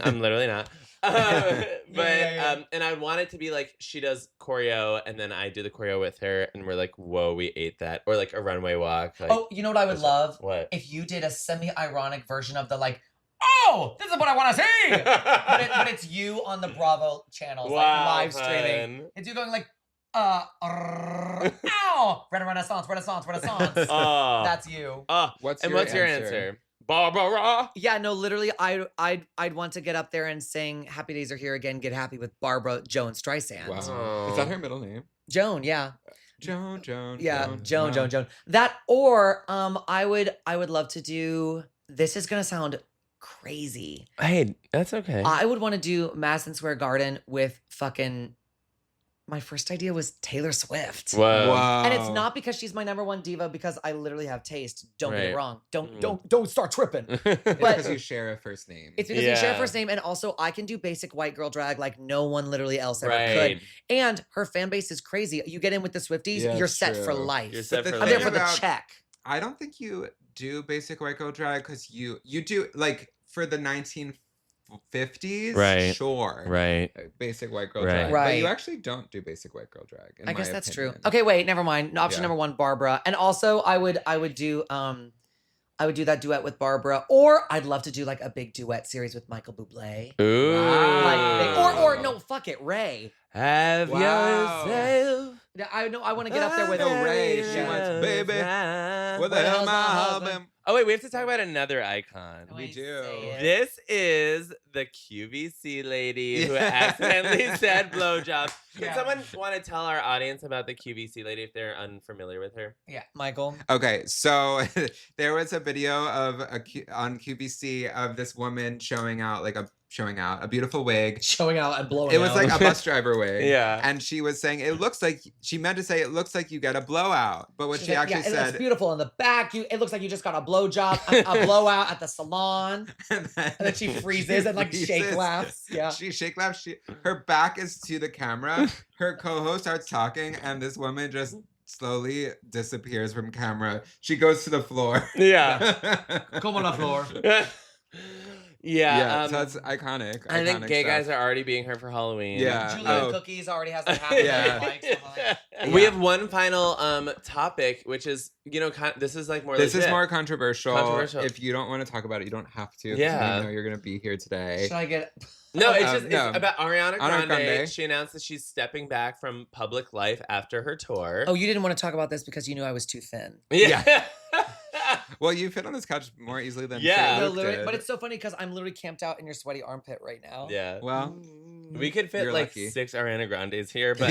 I'm literally not. And I want it to be like she does choreo and then I do the choreo with her and we're like, whoa, we ate that. Or like a runway walk. Like, you know what I would love? What? If you did a semi-ironic version of the like, oh, this is what I want to see. but it's you on the Bravo channels, like live streaming. It's you going like, ow, Renaissance. That's you. What's your answer? Barbara. Yeah, no, literally, I'd want to get up there and sing "Happy Days Are Here Again." Get happy with Barbara Joan Streisand. Wow. Is that her middle name? Joan, yeah. Joan. Yeah, Joan. That or I would love to do. This is gonna sound crazy. Hey, that's okay. I would want to do Madison Square Garden with fucking my first idea was Taylor Swift. Whoa. And it's not because she's my number one diva, because I literally have taste. Don't get it wrong. Don't start tripping. It's because you share a first name. It's because we share a first name, and also I can do basic white girl drag like no one literally else ever could. And her fan base is crazy. You get in with the Swifties, you're set for life. You're set for life. I'm there for the check. I don't think you do basic white girl drag because you do like for the 1950s, sure, basic white girl drag, but you actually don't do basic white girl drag. I guess that's true. Okay, wait, never mind. Option number one, Barbara, and also I would do that duet with Barbara, or I'd love to do like a big duet series with Michael Bublé. Ooh, or no, fuck it, Ray. Have yourself. I know. I want to get up there with Ray. She wants baby. What the hell, my husband? Oh wait, we have to talk about another icon. We do. This is the QVC lady who accidentally said blowjob. Can someone want to tell our audience about the QVC lady if they're unfamiliar with her? Yeah, Michael. Okay, so there was a video on QVC of this woman showing out a beautiful wig. Showing out and blowing out. It was like a bus driver wig. Yeah. And she was saying, she meant to say, it looks like you get a blowout. But what she actually said. It's beautiful in the back. It looks like you just got a blowjob, a blowout at the salon. And then she freezes and like shake laughs. Yeah. She shake laughs. Her back is to the camera. Her co-host starts talking and this woman just slowly disappears from camera. She goes to the floor. Yeah. Come on the floor. Yeah, so it's iconic. I think gay guys are already being her for Halloween. Yeah, Julia Cookies already has like happy. We have one final topic, which is this is like more. This is more controversial. If you don't want to talk about it, you don't have to. Yeah, you know you're gonna be here today. Should I get? No, it's about Ariana Grande. She announced that she's stepping back from public life after her tour. Oh, you didn't want to talk about this because you knew I was too thin. Yeah. Well, you fit on this couch more easily than literally, but it's so funny because I'm literally camped out in your sweaty armpit right now. Yeah. Well, we could fit like lucky. 6 Ariana Grandes here, but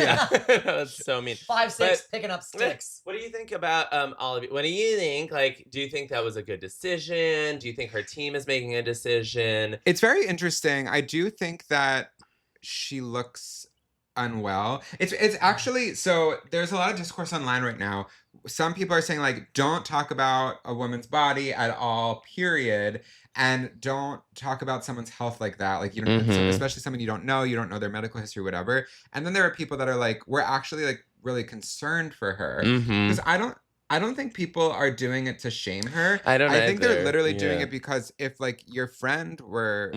that's so mean. 5, 6, picking up sticks. What do you think about all of you? What do you think? Like, do you think that was a good decision? Do you think her team is making a decision? It's very interesting. I do think that she looks unwell. It's actually, so there's a lot of discourse online right now. Some people are saying like, don't talk about a woman's body at all, period. And don't talk about someone's health like that. Like, you don't, especially someone you don't know their medical history, whatever. And then there are people that are like, we're actually like really concerned for her. Because I don't think people are doing it to shame her. I think they're literally doing it because if like your friend were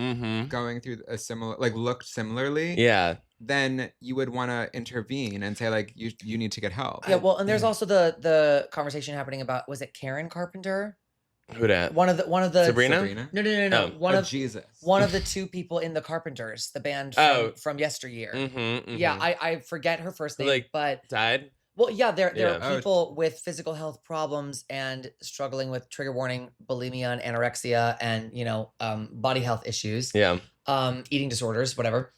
going through a similar, like looked similarly. Yeah. Then you would want to intervene and say like you need to get help. Yeah, well, and there's also the conversation happening about, was it Karen Carpenter? Who that? One of the Sabrina? No. Oh. One of Jesus. One of the two people in the Carpenters, the band from yesteryear. Yeah, I forget her first name, but died. Well, yeah, there are people with physical health problems and struggling with, trigger warning, bulimia and anorexia and body health issues. Yeah. Eating disorders, whatever.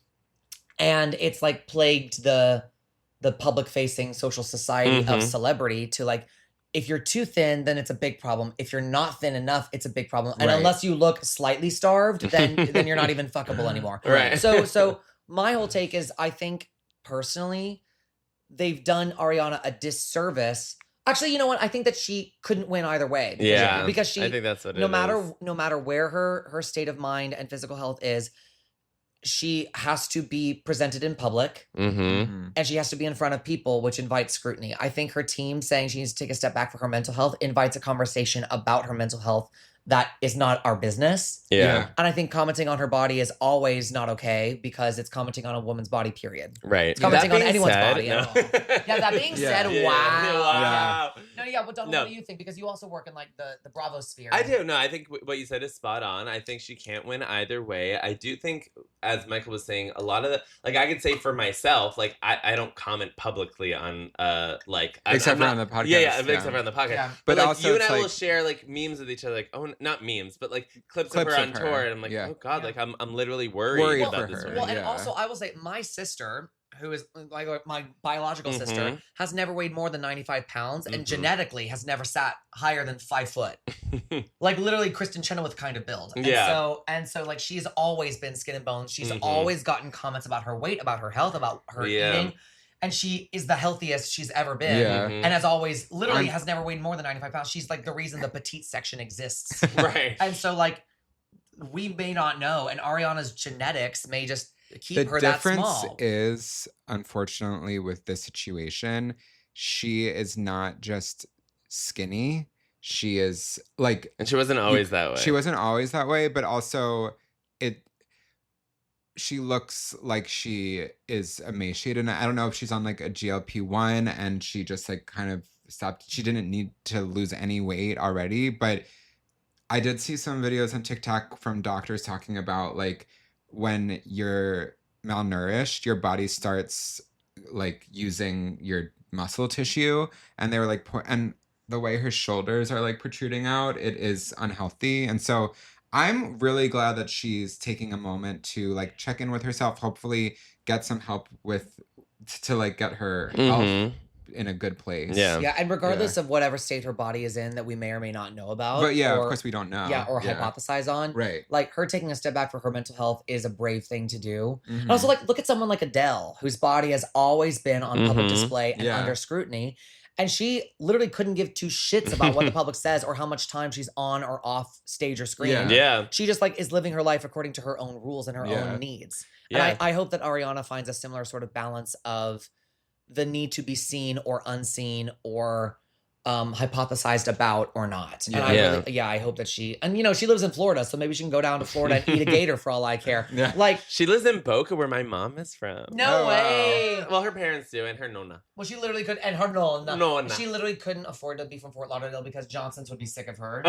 And it's like plagued the public facing social society of celebrity to like, if you're too thin, then it's a big problem. If you're not thin enough, it's a big problem. And unless you look slightly starved, then you're not even fuckable anymore. Right. So my whole take is, I think personally, they've done Ariana a disservice. Actually, you know what? I think that she couldn't win either way. Because she, I think that's what no matter where her state of mind and physical health is, she has to be presented in public and she has to be in front of people, which invites scrutiny. I think her team saying she needs to take a step back for her mental health invites a conversation about her mental health that is not our business. Yeah. And I think commenting on her body is always not okay because it's commenting on a woman's body, period. Right. It's commenting on anyone's body no. at all. Yeah, that being said, wow. Yeah. But Donald, what do you think? Because you also work in like the Bravo sphere. I do. No, I think what you said is spot on. I think she can't win either way. I do think, as Michael was saying, a lot of the, like I could say for myself, like I don't comment publicly on except for on the podcast. Yeah, except for on the podcast. Yeah. But like, also you and I will share like memes with each other, like not memes, but like clips of her on tour, and I'm like, oh god, like I'm literally worried about this. Well, and also I will say, my sister, who is like my biological sister, has never weighed more than 95 pounds and genetically has never sat higher than 5 foot. Like literally Kristen Chenoweth kind of build. And so like she's always been skin and bones. She's always gotten comments about her weight, about her health, about her eating. and she is the healthiest she's ever been. Yeah. And as always, literally has never weighed more than 95 pounds. She's like the reason the petite section exists. Right. And so like, we may not know, and Ariana's genetics may just keep her that small. The difference is, unfortunately, with this situation, she is not just skinny. She is like... And she wasn't always that way. She wasn't always that way, but also she looks like she is emaciated. And I don't know if she's on like a GLP-1 and she just like kind of stopped. She didn't need to lose any weight already, but I did see some videos on TikTok from doctors talking about like when you're malnourished, your body starts like using your muscle tissue, and they were like, and the way her shoulders are like protruding out, it is unhealthy. And so I'm really glad that she's taking a moment to like check in with herself, hopefully get some help to like get her health in a good place. Yeah, and regardless of whatever state her body is in that we may or may not know about. But of course we don't know. Yeah, or hypothesize on. Right. Like her taking a step back for her mental health is a brave thing to do. And also like look at someone like Adele, whose body has always been on public display and under scrutiny. And she literally couldn't give two shits about what the public says or how much time she's on or off stage or screen. Yeah. She just like is living her life according to her own rules and her own needs. And I hope that Ariana finds a similar sort of balance of the need to be seen or unseen or hypothesized about or not. And I hope that she, and you know, she lives in Florida, so maybe she can go down to Florida and eat a gator for all I care. Like she lives in Boca, where my mom is from. No way. Wow. Well, her parents do, and her nona. Well, she literally could, and her nona. Nona. She literally couldn't afford to be from Fort Lauderdale because Johnson's would be sick of her.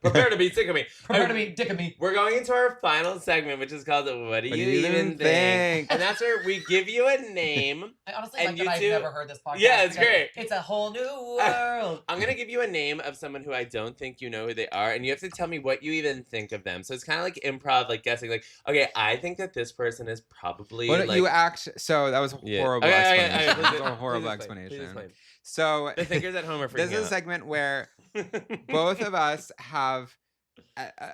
Prepare to be sick of me. Prepare to be dick of me. We're going into our final segment, which is called "What do you even think?" And that's where we give you a name. I honestly like that I've never heard this podcast. Yeah, it's great. It's a whole new world. I'm gonna give you a name of someone who I don't think you know who they are, and you have to tell me what you even think of them. So it's kind of like improv, like guessing. Like, okay, I think that this person is probably. Well, like... you act. So that was a horrible explanation. That was a horrible explanation. So the thinkers at home are freaking out. This is a segment where both of us have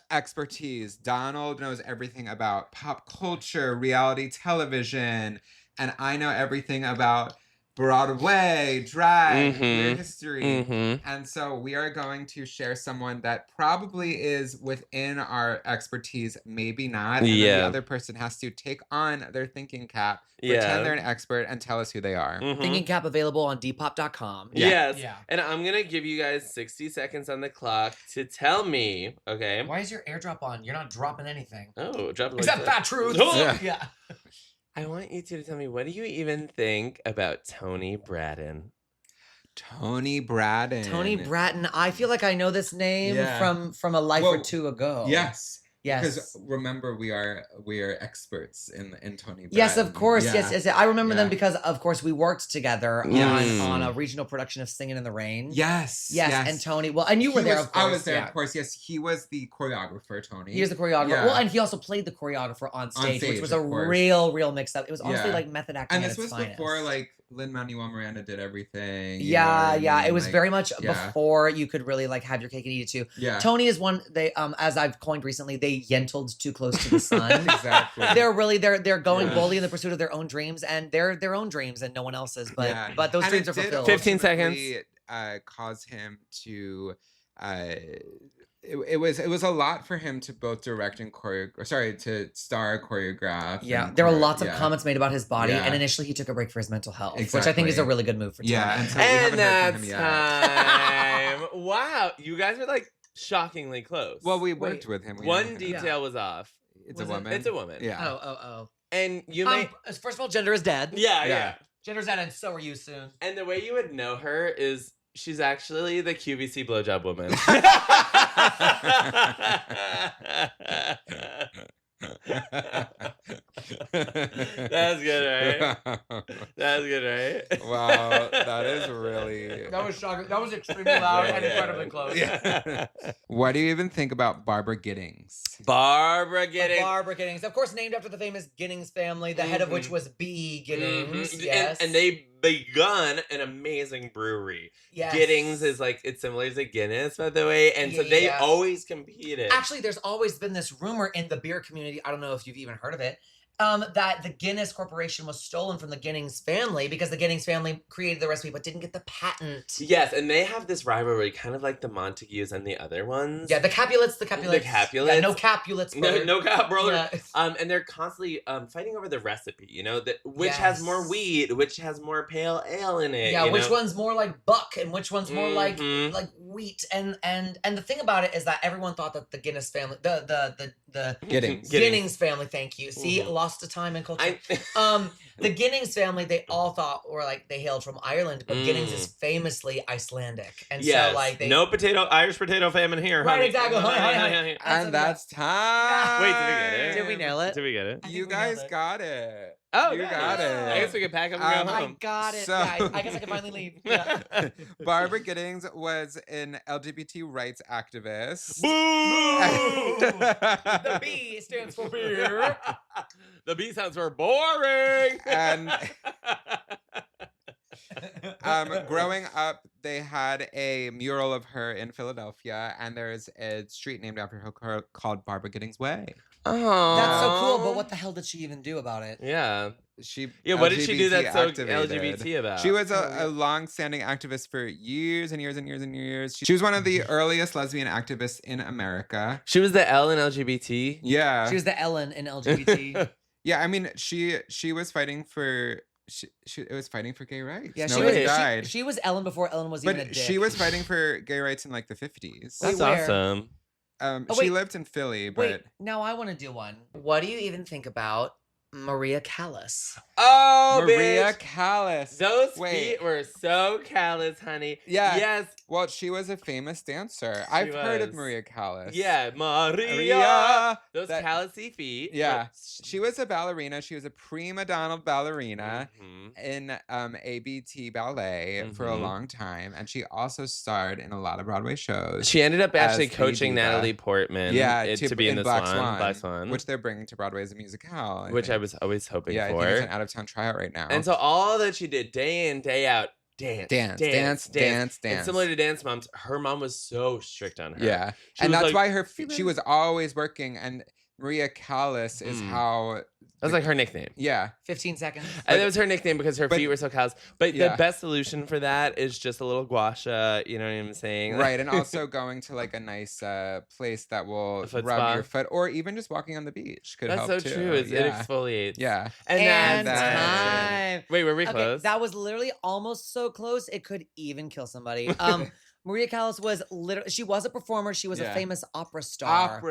expertise. Donald knows everything about pop culture, reality television, and I know everything about Broadway, drag, queer history. And so we are going to share someone that probably is within our expertise, maybe not. And then the other person has to take on their thinking cap, pretend they're an expert, and tell us who they are. Thinking cap available on Depop.com. Yes. Yeah. And I'm going to give you guys 60 seconds on the clock to tell me, okay? Why is your airdrop on? You're not dropping anything. Oh, drop it. Is that Fat Truth? Yeah. I want you two to tell me, what do you even think about Tony Bratton? Tony Bratton. Tony Bratton. I feel like I know this name from a life or two ago. Yes. Yes. Because remember, we are experts in Tony Bratton. Yes, of course. Yes. I remember them because, of course, we worked together on a regional production of Singing in the Rain. Yes. And Tony. Well, and you were there, of course. I was there, of course. Yes, he was the choreographer, Tony. He was the choreographer. Yeah. Well, and he also played the choreographer on stage which was a real mix-up. It was honestly like method acting at its finest. And this was before, like, Lin-Manuel Miranda did everything. It was like, very much before you could really like have your cake and eat it too. Yeah. Tony is one they as I've coined recently, they yentled too close to the sun. Exactly. They're going boldly in the pursuit of their own dreams, and they're their own dreams and no one else's. But those dreams are fulfilled. 15 seconds. Cause him to It was a lot for him to both direct and to star, choreograph. Yeah, there were lots of comments made about his body, and initially he took a break for his mental health, which I think is a really good move for Tony. Yeah, and that's time. Wow, you guys are like shockingly close. Well, we worked with him. One detail was off. It's a woman. It's a woman. Yeah. Oh. And you may first of all, gender is dead. Yeah. Gender's dead, and so are you soon. And the way you would know her is she's actually the QVC blowjob woman. That's good, right? That's good, right? Wow, that is really... That was shocking. That was extremely loud and incredibly close. Yeah. What do you even think about Barbara Giddings? Barbara Giddings. Of course, named after the famous Giddings family, the head of which was B. Giddings. Yes. And they begun an amazing brewery. Yes. Giddings is like, it's similar to Guinness, by the way. And so they always competed. Actually, there's always been this rumor in the beer community. I don't know if you've even heard of it. that the Guinness Corporation was stolen from the Ginnings family because the Ginnings family created the recipe but didn't get the patent. Yes, and they have this rivalry, kind of like the Montagues and the other ones. Yeah, the Capulets. Yeah, no Capulets, brother. No Cap, brother. Yeah. And they're constantly fighting over the recipe, you know, which has more wheat, which has more pale ale in it. Yeah, you which know? one's more like buck and which one's more like wheat. And the thing about it is that everyone thought that the Guinness family, the Ginnings family, thank you. See, lost to time and culture. The Ginnings family, they all thought they hailed from Ireland, but Ginnings is famously Icelandic. And so no Irish potato famine here. Right, honey. Exactly. Honey. And that's time. Wait, did we get it? Did we nail it? Did we get it? You guys got it. Oh, you got it. I guess we can pack up and go home. I got it. I guess I can finally leave. Yeah. Barbara Giddings was an LGBT rights activist. Boo! The B stands for beer. The B stands for boring. And growing up, they had a mural of her in Philadelphia, and there's a street named after her called Barbara Giddings Way. Oh, that's so cool. But what the hell did she even do about it? Yeah. What did she do that's so LGBT about? She was a long-standing activist for years and years and years and years. She was one of the earliest lesbian activists in America. She was the L in LGBT? Yeah. She was the Ellen in LGBT. Yeah, I mean, she was fighting for... it was fighting for gay rights. Yeah, Nobody died. She was Ellen before Ellen was even a dick. She was fighting for gay rights in like the 50s. That's awesome. She lived in Philly, but... Wait, now I want to do one. What do you even think about Maria Callas? Oh, Maria bitch. Callas. Those feet were so callous, honey. Yeah. Yes. Well, she was a famous dancer. I've heard of Maria Callas. Yeah, Maria. Those callousy feet. Yeah. She was a ballerina. She was a prima donna ballerina in ABT ballet for a long time. And she also starred in a lot of Broadway shows. She ended up actually coaching Natalie Portman to be in Black Swan, which they're bringing to Broadway as a musicale. Which I was always hoping for. Yeah, I think it's an out-of-town tryout right now. And so all that she did day in, day out, dance. And similar to Dance Moms, her mom was so strict on her. Yeah. And that's why she was always working. And Maria Callas is how... That was like her nickname. Yeah. 15 seconds. And that was her nickname because her feet were so callous. But the best solution for that is just a little gua sha, you know what I'm saying? Right, and also going to like a nice place that will rub your foot, or even just walking on the beach could help too. That's so true. It exfoliates. Yeah. And time. Wait, were we close? That was literally almost so close it could even kill somebody. Maria Callas was she was a performer. She was a famous opera star.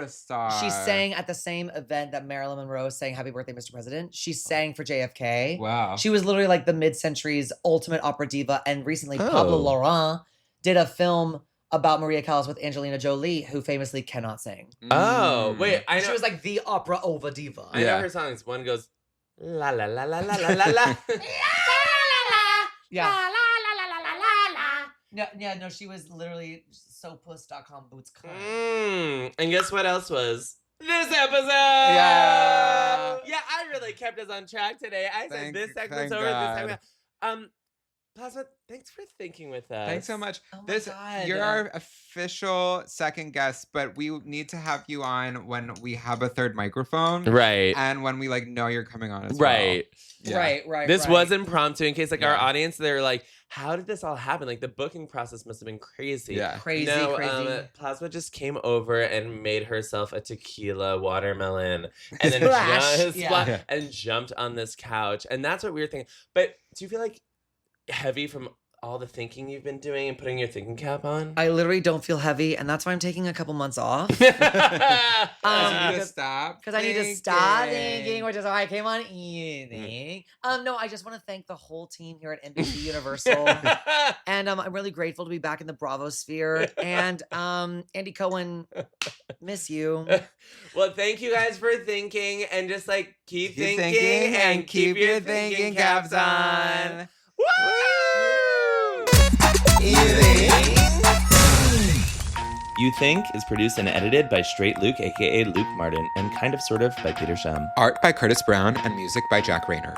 She sang at the same event that Marilyn Monroe sang Happy Birthday, Mr. President. She sang for JFK. Wow. She was literally like the mid-century's ultimate opera diva. And recently Pablo Larraín did a film about Maria Callas with Angelina Jolie, who famously cannot sing. Oh, wait. I know. She was like the opera over diva. I know her songs. One goes, la la la la la la la la. Yeah. No, she was literally sopuss.com boots cut. And guess what else was this episode? Yeah. Yeah, I really kept us on track today. I said this segment's over, this segment. Plasma, thanks for thinking with us. Thanks so much. Oh my God. You're our official second guest, but we need to have you on when we have a third microphone. Right. And when we know you're coming on as well. Right. Right. This was impromptu in case our audience, they're like, how did this all happen? Like the booking process must have been crazy. Yeah. Crazy. Plasma just came over and made herself a tequila watermelon and then and jumped on this couch. And that's what we were thinking. But do you feel like heavy from all the thinking you've been doing and putting your thinking cap on? I literally don't feel heavy, and that's why I'm taking a couple months off. Because I need to stop. Because I need to stop thinking, which is why I came on eating. No, I just want to thank the whole team here at NBC Universal, and I'm really grateful to be back in the Bravo sphere. And Andy Cohen, miss you. Well, thank you guys for thinking, and just keep thinking and keep your thinking caps on. Woo! You Think is produced and edited by Straight Luke, aka Luke Martin, and Kind of Sort of by Peter Schum. Art by Curtis Brown and music by Jack Rayner.